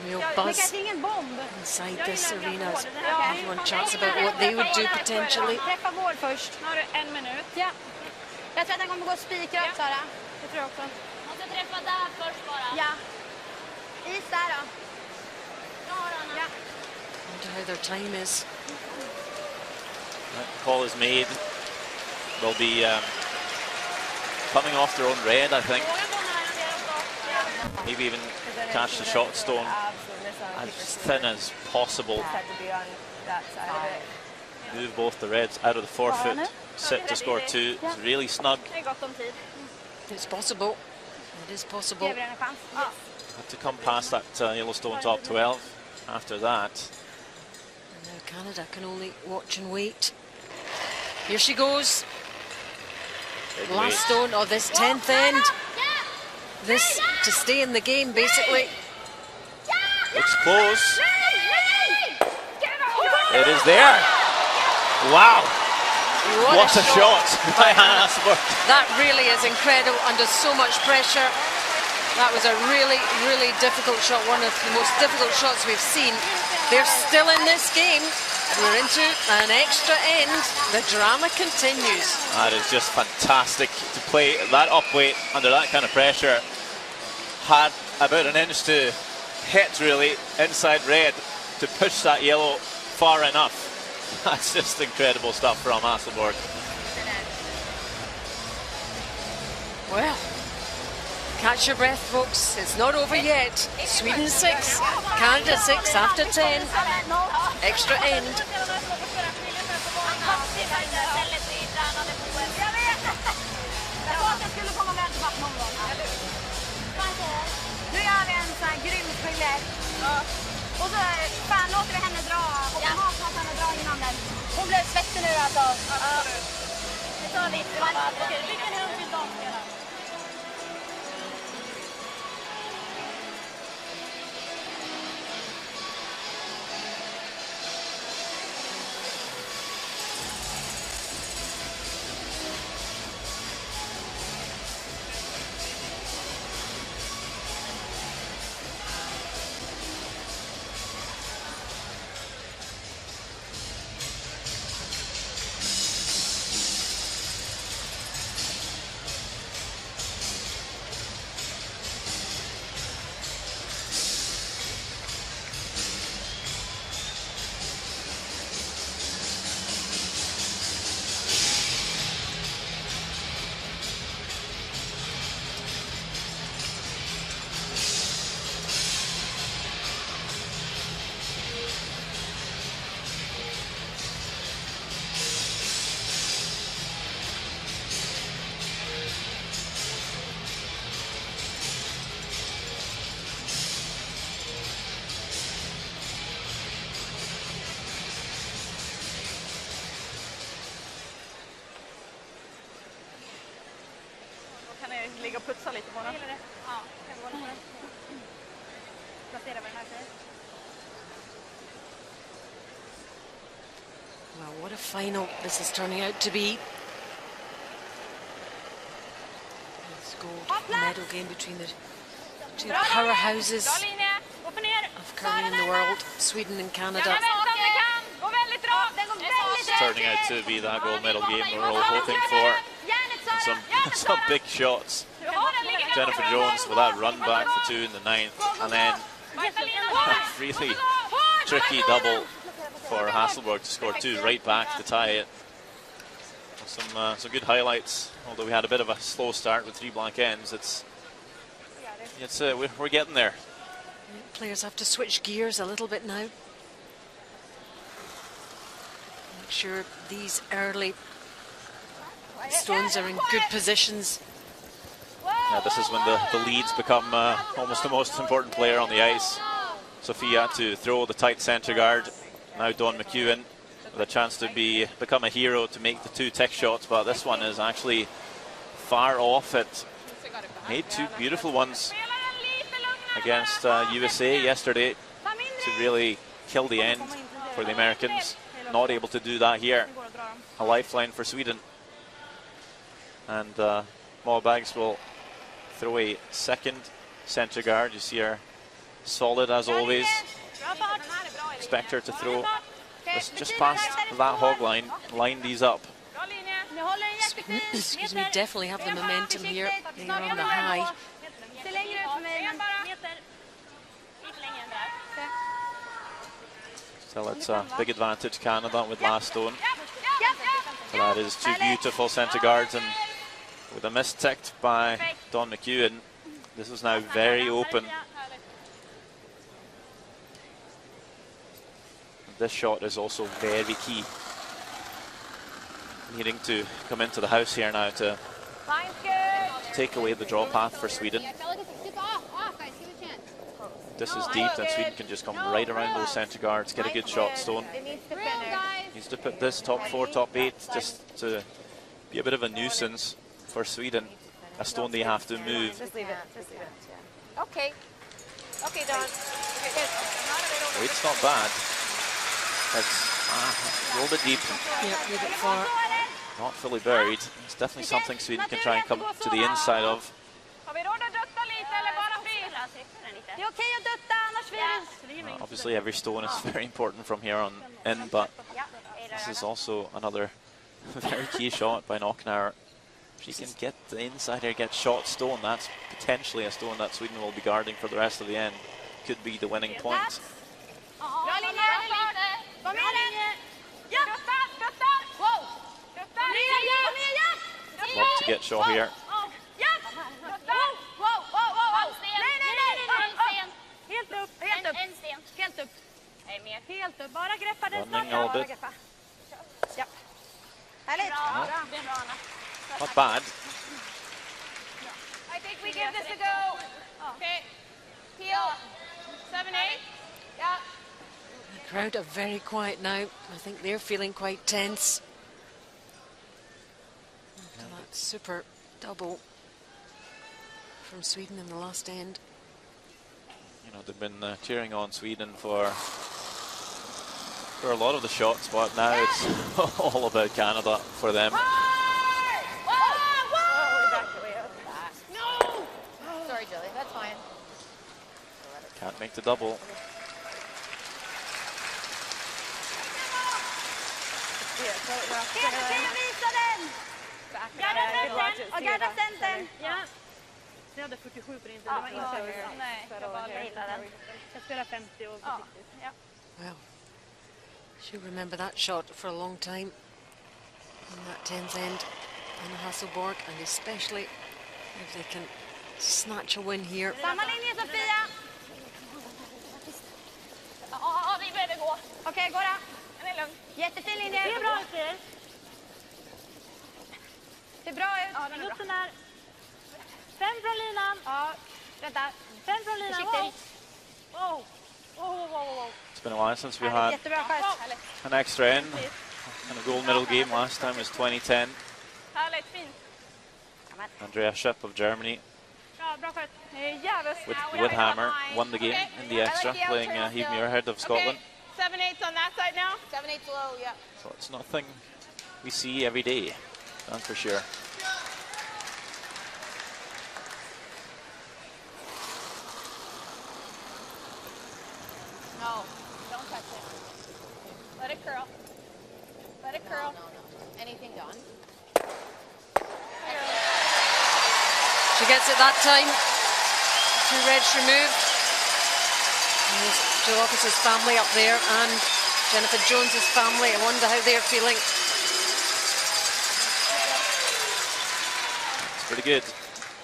Real Men buzz kanske ingen bomb. inside this arena as everyone chats about what they would do potentially. Träffa mål först. Nu har du 1 minut. Ja. Jag tror att den kommer gå spikrakt, Sara. Det tror jag också. Måste träffa där först bara. Ja. Is där då. Ja. Wonder how their time is. That call is made. They'll be coming off their own red, I think. Maybe even catch the shot stone as thin as possible. Move both the reds out of the forefoot. Sit to score two. It's really snug. It's possible. It is possible. Have to come past that Yellowstone top 12 after that. And now Canada can only watch and wait. Here she goes. Big Last weight. stone of this 10th end. this to stay in the game, basically. Looks close. It is there. Wow. What a shot by Hannah Hasselborg. That really is incredible under so much pressure. That was a really, really difficult shot, one of the most difficult shots we've seen. They're still in this game. We're into an extra end. The drama continues. That is just fantastic to play that upweight under that kind of pressure. Had about an inch to hit, really, inside red to push that yellow far enough. That's just incredible stuff from Hasselborg. Well, catch your breath, folks. It's not over yet. Sweden 6, Canada 6 after 10. Extra end. Nu gör vi en sån här grym spiller. Och så fan låter vi henne dra. Och låter henne dra innan den. Hon blev svettig nu alltså. Det tar lite. Okej, vilken hund vill de spela? Ligga och putsa lite på den. Ja, kan vi gå lite. Placera vad den här säger. Well, what a final this is turning out to be. It's gold medal game between the two powerhouses of curling in the world, Sweden and Canada. It's turning out to be that gold medal game we're all hoping for. And some big shots. Jennifer Jones with that run back for 2 in the 9th, and then a really tricky double for Hasselborg to score 2 right back to tie it. Some good highlights. Although we had a bit of a slow start with 3 blank ends, we're getting there. Players have to switch gears a little bit now. Make sure these early stones are in good positions. Yeah, this is when the leads become almost the most important player on the ice. Sophia had to throw the tight centre guard. Now Dawn McEwen with a chance to become a hero to make the 2 tech shots, but this one is actually far off it. Made 2 beautiful ones against USA yesterday to really kill the end for the Americans. Not able to do that here. A lifeline for Sweden. And Maud Baggs will throw a second centre guard. You see her solid as always. Expect her to throw this just past that hog line, line these up. Excuse me, definitely have the momentum here. They are on the high. Still, it's a big advantage Canada with last stone. So that is 2 beautiful centre guards, and with a miss ticked by Dawn McEwen, this is now very open. This shot is also very key. Needing to come into the house here now to take away the draw path for Sweden. This is deep, and Sweden can just come right around those centre guards, get a good shot. Stone needs to put this top 4, top 8 just to be a bit of a nuisance for Sweden. a stone they have to move. Just leave it. Just leave it. Yeah. Okay. Okay, Don. Weight's not bad. It's a little bit deep. Yeah, leave it far. Not fully buried. It's definitely something Sweden can try and come to the inside of. Har vi råd att dutta lite eller bara fri? Det är okej att dutta, annars Obviously, every stone is very important from here on in, but this is also another very key shot by Knockenauer. If she can get the inside here, get shot stone, that's potentially a stone that Sweden will be guarding for the rest of the end. Could be the winning point. Bra linje! Kom igen! Ja! Dutta! Dutta! Wow! Dutta! Kom igen! Love to get Shaw here. Ja! Dutta! Wow! Wow! Wow! Nej! Helt upp! Helt upp! En sten. Helt upp! Nej, mer. Helt upp. Bara greppa den Running snabbt. a little bit. Ja. Härligt! Bra. Det är bra, Anna. Not bad. I think we give this a go. Okay. Heel. 7, 8. Yeah. The crowd are very quiet now. I think they're feeling quite tense. After that super double from Sweden in the last end. You know, they've been cheering on Sweden for a lot of the shots, but now it's all about Canada for them. Sorry, Jilly. That's fine. Can't make the double. Visa den! Garda centern! Ja. Jag hade 47 på din sida. Det var inte nej, jag bara gillar den. Jag spelar 50 och försiktigt. Ja. Well, she'll remember that shot for a long time on that 10th end in Hasselborg, and especially if they can snatch a win here. Samma linje, Sofia! Ja, vi behöver gå. Okej, gå då. Den är lugn. Jättefin linje. Det är bra ut er. Det är bra ut. Ja, den är bra. 5 från linan. Ja, vänta. 5 från linan. Försiktigt. Wow. Wow. It's been a while since we had Jättebra skjuts. an extra in a gold medal game. Last time was 2010. Härligt, fint. Andrea Schepp of Germany Ja, bra skjuts. Jävligt. with hammer won the game in the extra, playing Heath Muirhead of Scotland. 7/8 on that side now. 7/8 low, yeah. So it's nothing we see every day, that's for sure. No, don't touch it. Let it curl. Let it curl. No. Anything done? She gets it that time. 2 reds removed. And there's Joe Office's family up there and Jennifer Jones's family. I wonder how they're feeling. It's pretty good.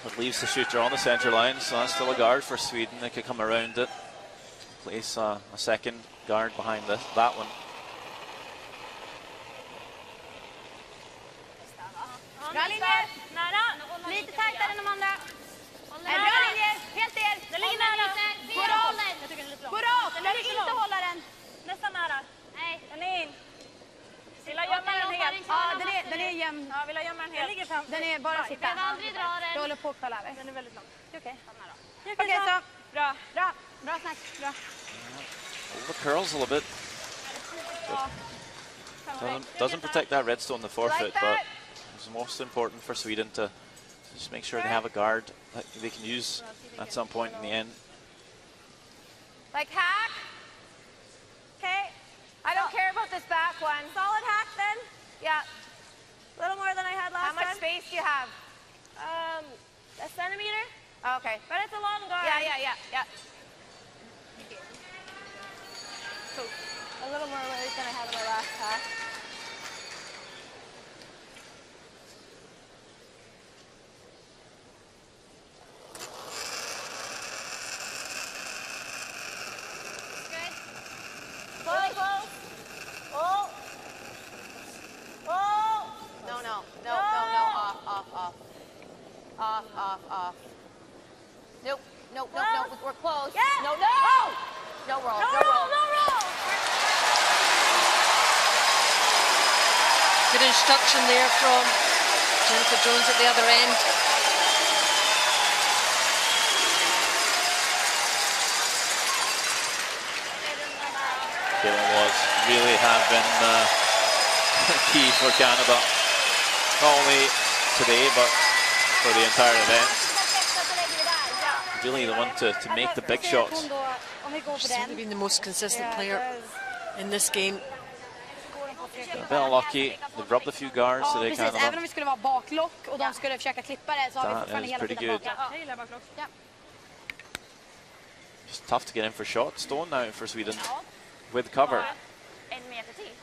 It leaves the shooter on the centre line, so that's still a guard for Sweden. They could come around it. Place a second guard behind that one. Bra linjer. Nära. Lite tajtare än de andra. Bra linjer. Helt er. Den ligger nära. Gå rakt. Gå rakt. Den ligger inte hålla den. Nästan nära. Nej. Den är in. Vill jag gömma den helt? Ja, den är jämn. Ja, vill jag gömma den helt? Den ligger fram. Den är bara sitta. Jag håller på att kolla över. Den är väldigt lång. Okej. Okej, så. Bra. Bra snack. Bra. Over curls a little bit. Doesn't protect that redstone, the forfeit, but it's most important for Sweden to just make sure they have a guard that they can use at some point in the end. Like hack. Okay. I don't care about this back one. Solid hack then? Yeah. A little more than I had last How much time. space do you have? A centimeter. Oh, okay. But it's a long guard. Yeah. Cool. A little more weight than I had in my last hack. Good. Close. Oh. No. Off. Nope. We're close. Yeah. No. No roll. Good instruction there from Jennifer Jones at the other end. really have been key for Canada. Not only today, but for the entire event. Really the one to make the big shots. She's certainly been the most consistent player in this game. A bit unlucky. They've rubbed a few guards Ja, today, precis. Canada. Även om vi skulle vara baklock och de skulle försöka klippa det så har vi That fortfarande is hela pretty tiden good. baklock. Jag gillar baklock. Ja. Just tough to get in for shot. Stone now for Sweden with cover. En meter till.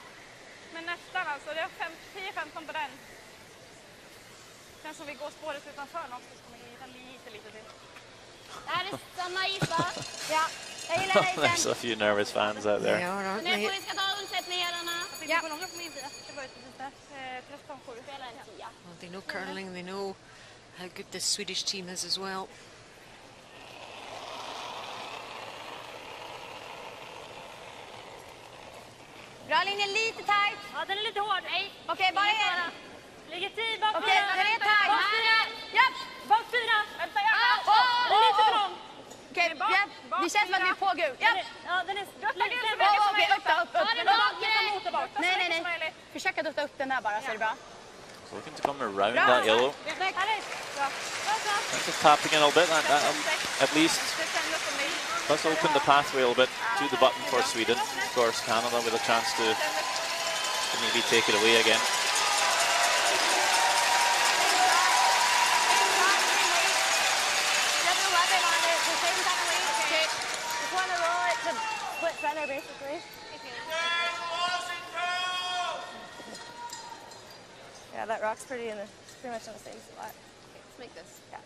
Men nästan alltså, det är 10-15 på den. Känns som vi går spåret utanför något så kommer vi hitta lite till. Det här är samma is va? Ja, jag gillar dig There's sen. a few nervous fans out there. Nu får vi ska ta undsättningarna. Ja. På långa på min sida. Det var ju precis där. 13-7. Spela en 10. Well, they know curling, they know how good this Swedish team is as well. Bra linje, lite tajt. Ja, den är lite hård. Nej. Okej, bara en. Ligger 10 bak 4. Okej, den är tajt. Bak 4. Ja, bak 4. Vänta, jag lite för lång. Okej, ja. Det känns som att vi är på gul. Ja, den är okej, upp då. upp. Nej. Försök att dutta upp den där bara så är det bra. So looking to come around that yellow. Just tapping in a little bit. That at least let's open the pathway a little bit to the button for Sweden. Of course, Canada with a chance to maybe take it away again. Just want to roll it to split center, basically. Yeah, that rock's pretty much in the same spot. Okay, let's make this. Yeah.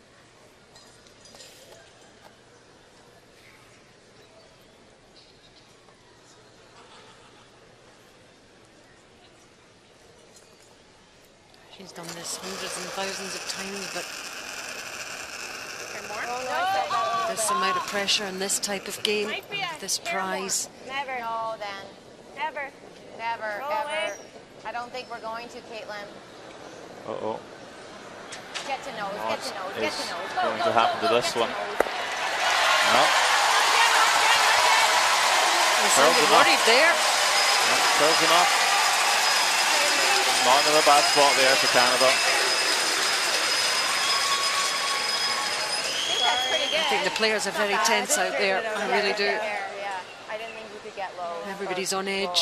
She's done this hundreds and thousands of times, but this amount of pressure in this type of game, this prize. Never. No, then. Never. Never, ever. I don't think we're going to, Caitlin. Uh-oh. Get to nose, get to nose, get to nose. Go, Going go, to happen go, to go, this get one. nose. No. They sounded worried there. Curls enough. Not another bad spot there for Canada. I think the players are very tense out there. I really do. Yeah, I didn't think we could get low. Everybody's on edge.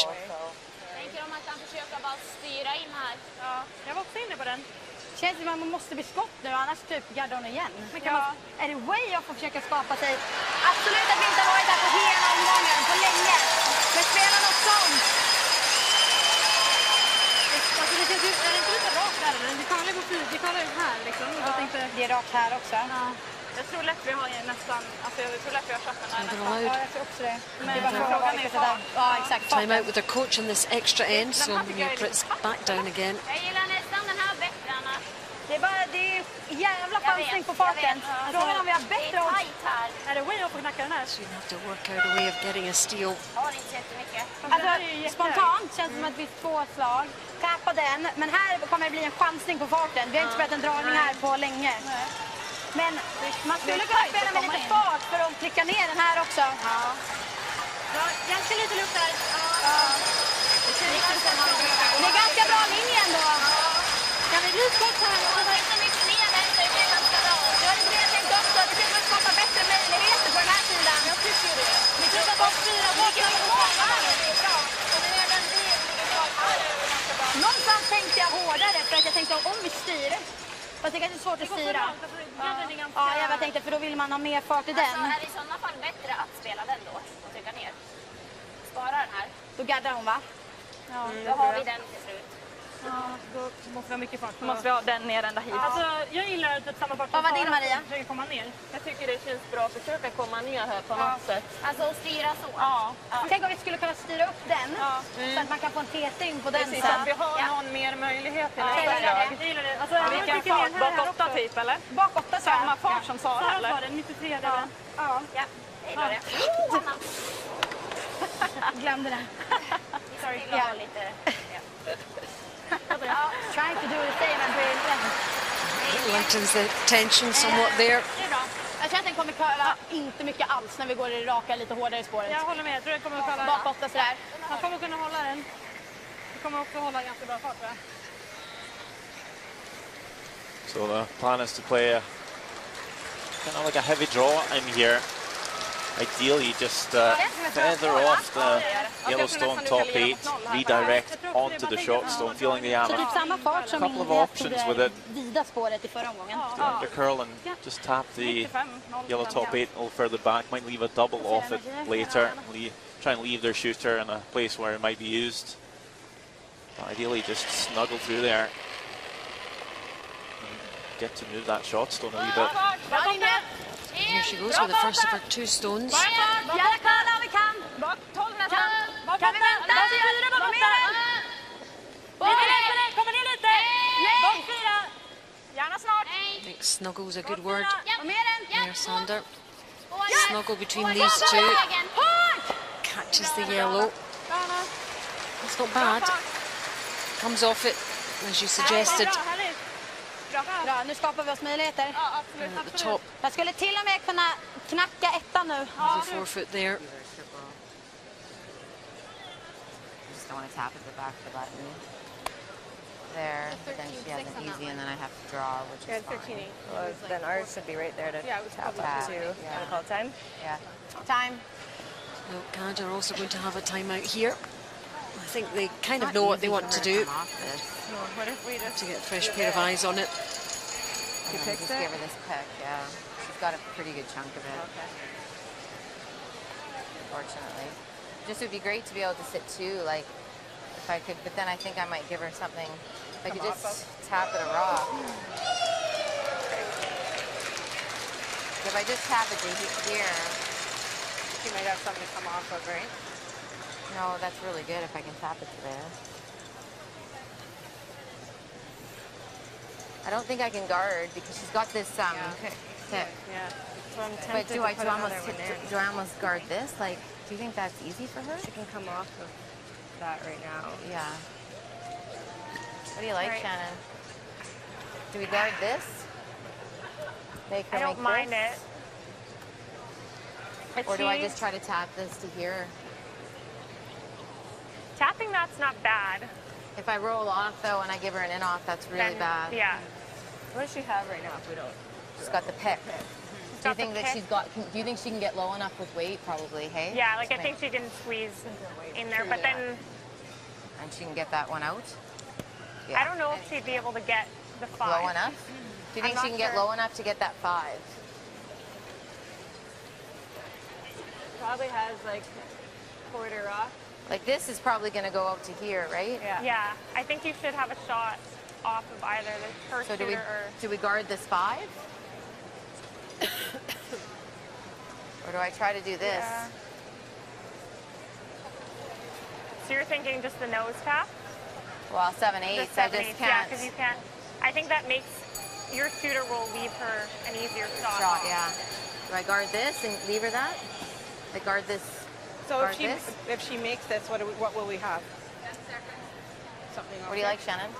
Tänker om att han försöker bara styra in här. Ja, jag var också inne på den. Känns som att man måste bli skott nu, annars typ gaddar hon igen. Men kan man, är det way-off att försöka skapa sig? Absolut att vi inte har varit där på hela omgången, på länge. Men spela något sånt. Alltså det känns ju, är det inte lite rakt där? Men vi kollar ju på 4, vi kollar ju här liksom. Jag tänkte, Det är rakt här också. ja. Jag tror lätt vi har nästan, alltså jag tror lätt vi har shotten här nästan. Ja, jag tror också det. Men Det är bara frågan är fart. Ja, exakt. Time out with their coach on this extra end, so Newpritz back down again. Jag gillar nästan den här bättre Anna. Det är jävla chansning på farten. Frågan om vi har Det är bättre odds. tajt här. Är det way-off att knacka den här? So you have to work out a way of getting a steal. Jag har inte så jättemycket. Alltså, spontant känns det som att vi får 2 slag. Tappa den, men här kommer det bli en chansning på farten. Vi har inte spelat en dragning här på länge. Men man skulle kunna spela med lite fart för att klicka ner den här också. Ja, ganska lite luft där. Det är ganska bra linje ändå. Kan vi bli skott här? Jag har inte mycket ner den så det blir ganska bra. Det var det jag tänkte också. Det finns att skapa bättre möjligheter på den här sidan. Jag tycker det. Vi tittar på 4 bort. Någonstans tänkte jag hårdare för att jag tänkte om vi styr. Jag tycker att det är svårt att styra. Ja, jag tänkte för då vill man ha mer fart i den. Alltså är det i sådana fall bättre att spela den då och trycka ner? Spara den här. Då gaddar hon va? Ja, Då har vi den till slut. Ja, då måste vi ha mycket fart. Då måste vi ha den ner ända hit. Alltså, jag gillar typ samma fart som Vad var din, Maria? Försöker komma ner. Jag tycker det känns bra att försöka komma ner här på något sätt. Alltså att styra så. Ja. Tänk om vi skulle kunna styra upp den så att man kan få en TT på den Precis, sen. att vi har någon mer möjlighet till nästa Jag slag. gillar det. Alltså, Vilken fart? Bak 8 typ eller? Bak 8 så Samma fart som Sara Sara eller? sa det, 93 är det. Ja, Ja, jag gillar det. glömde den. Sorry, jag har lite... Trying to do the same and brilliant. Lightens the tension somewhat there. Det är bra. Jag känner att den kommer curla inte mycket alls när vi går i det raka, lite hårdare spåret. Jag håller med, jag tror den kommer att curla. Bakåt och sådär. Han kommer kunna hålla den. Det kommer också hålla ganska bra fart, va? So the plan is to play a kind of like a heavy draw in here. Ideally, just feather off the Yellowstone top 8, redirect onto the short stone, feeling the hammer. A couple of options with it. The undercurl and just tap the yellow top 8 a little further back. Might leave a double off it later. Try and leave their shooter in a place where it might be used. But ideally, just snuggle through there. Get to move that shot stone a wee bit. Here she goes with the first of her 2 stones. I think snuggle is a good word there, Sander. Snuggle between these 2. Catches the yellow. That's not bad. Comes off it, as you suggested. Bra, nu skapar vi oss möjligheter. At the top. Jag skulle till och med kunna knacka ettan nu. The 4-foot there. Just don't want to tap at the back of the button. There, but then she has an easy, and then I have to draw, which is fine. Well, then ours should be right there to tap up to. Yeah. Call time? Yeah. Time. No, Canada are also going to have a timeout here. I think they kind of know what they want to do. What if we just to get a fresh pair of eyes on it. You just give her this pick, yeah. She's got a pretty good chunk of it. Okay. Unfortunately. Just would be great to be able to sit 2, like, if I could, but then I think I might give her something. If I could just tap at a rock. If I just tap it to here. She might have something to come off of, right? No, that's really good if I can tap it to there. I don't think I can guard because she's got this tip. Yeah. So I'm But tempted do to I put another one in. do I almost guard this? Like, do you think that's easy for her? She can come off of that right now. Yeah. What do you like, Shannon? Do we guard this? Make her I don't make mind this? it. Or do I just try to tap this to here? Tapping that's not bad. If I roll off though and I give her an in off, that's really Then, bad. Yeah. What does she have right now if we don't? She's got the pick. Do you got the think that pick. she's got? Do you think she can get low enough with weight? Probably. Hey. Yeah, like I think she can squeeze in there, but then And she can get that one out. I don't know if she'd be able to get the 5. Low enough. Do you think I'm she not can get sure. low enough to get that 5? Probably has like quarter rock. Like this is probably going to go out to here, right? Yeah. Yeah, I think you should have a shot off of either the first So do shooter we guard this 5? Or do I try to do this? Yeah. So you're thinking just the nose tap? Well, 7/8. The I just 7/8, yeah, can't. because you can't. I think that makes your shooter will leave her an easier shot. Shot, yeah. Do I guard this and leave her that? I guard this. So guard this? if she makes this, what will we have? Something. What do you like, Shannon?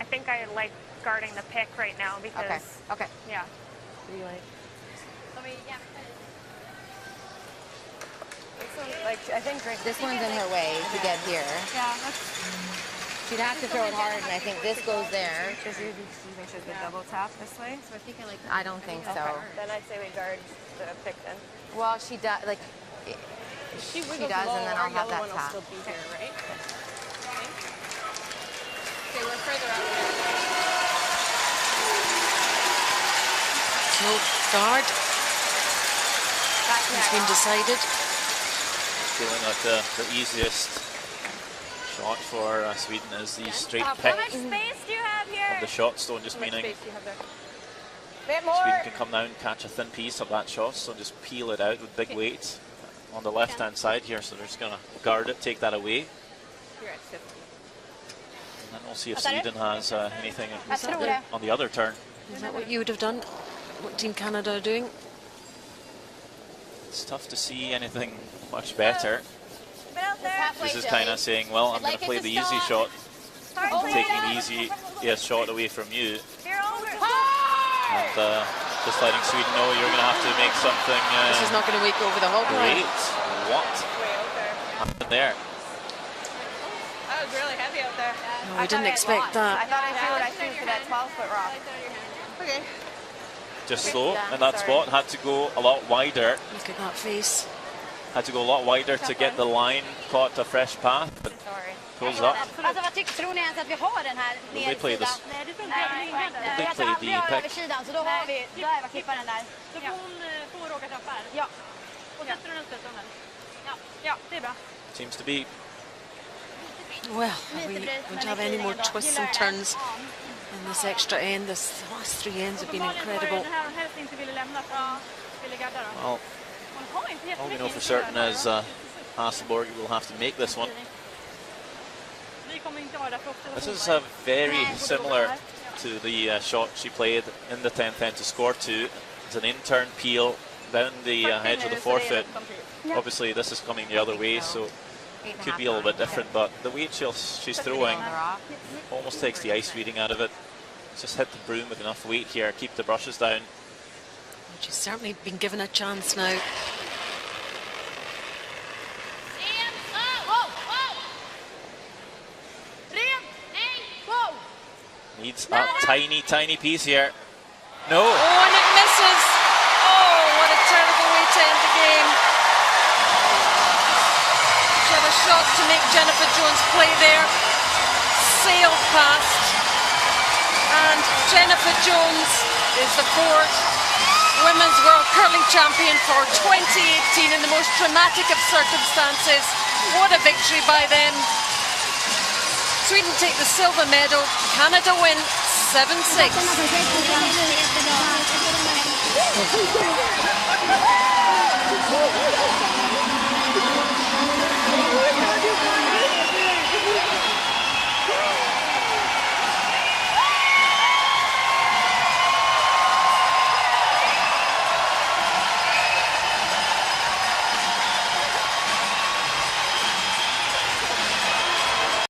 I think I like guarding the pick right now because. Okay. Okay. Yeah. What do you like? This one, like I think This one's in her way to get here. Yeah. She'd have to throw it hard, and I think this goes there. Do you think she's the double tap this way? So I don't think so. Then I'd say we guard the pick then. Well, she does. Like She does, wiggles and low, then our I'll have yellow that one will tap. still be here, right? Okay, we're further out there. No guard. It's been decided. Feeling like the easiest shot for Sweden is the straight pick How much space do you have here? of the shot stone, just How much meaning space do you have there? Bit more. Sweden can come down and catch a thin piece of that shot stone, just peel it out with big weight on the left hand side here, so they're just going to guard it, take that away. You're at 50. And then we'll see if Sweden has anything det. on the other turn. Is that what you would have done? What Team Canada are doing? It's tough to see anything much better. Halfway, This is Joey. kind of saying, well, I'm going like to it play to the easy stop. shot, Sorry, taking the easiest shot away from you. You're over. And Just letting Sweden know you're going to have to make something. This is not going to wake over the hog line. Great. What happened there? That was really heavy out there. No, we didn't expect I that. thought I threw what I threw for that 12-foot rock. Okay. Just slow in that spot. Had to go a lot wider. Look at that face. Had to go a lot wider to get the line caught a fresh path. But pulls up. Alltså vad tror ni ens att vi har den här They play this. Nej, det tror inte jag. They play the över peck. sidan, så då har vi, där var klipparen där. Då får hon får åka trappar. Ja. Och sätter hon ut den. Ja, det är bra. Seems to be. Well, are we going to have any more twists and turns in this extra end? The last 3 ends have been incredible. Helst inte ville lämna från ville gadda då. Well, all we know for certain is Hasselborg will have to make this one. This is very similar to the shot she played in the 10th end to score 2. It's an in-turn peel down the edge of the forefoot. Obviously this is coming the other way, so it could be a little bit different, but the weight she's throwing almost takes the ice reading out of it. Just hit the broom with enough weight here, keep the brushes down. She's certainly been given a chance now. Needs a tiny piece here. No! Oh, and it misses! Oh, what a terrible way to end the game. She had a shot to make Jennifer Jones play there. Sailed past. And Jennifer Jones is the 4th Women's World Curling Champion for 2018 in the most dramatic of circumstances. What a victory by them. Sweden take the silver medal. Canada win 7-6.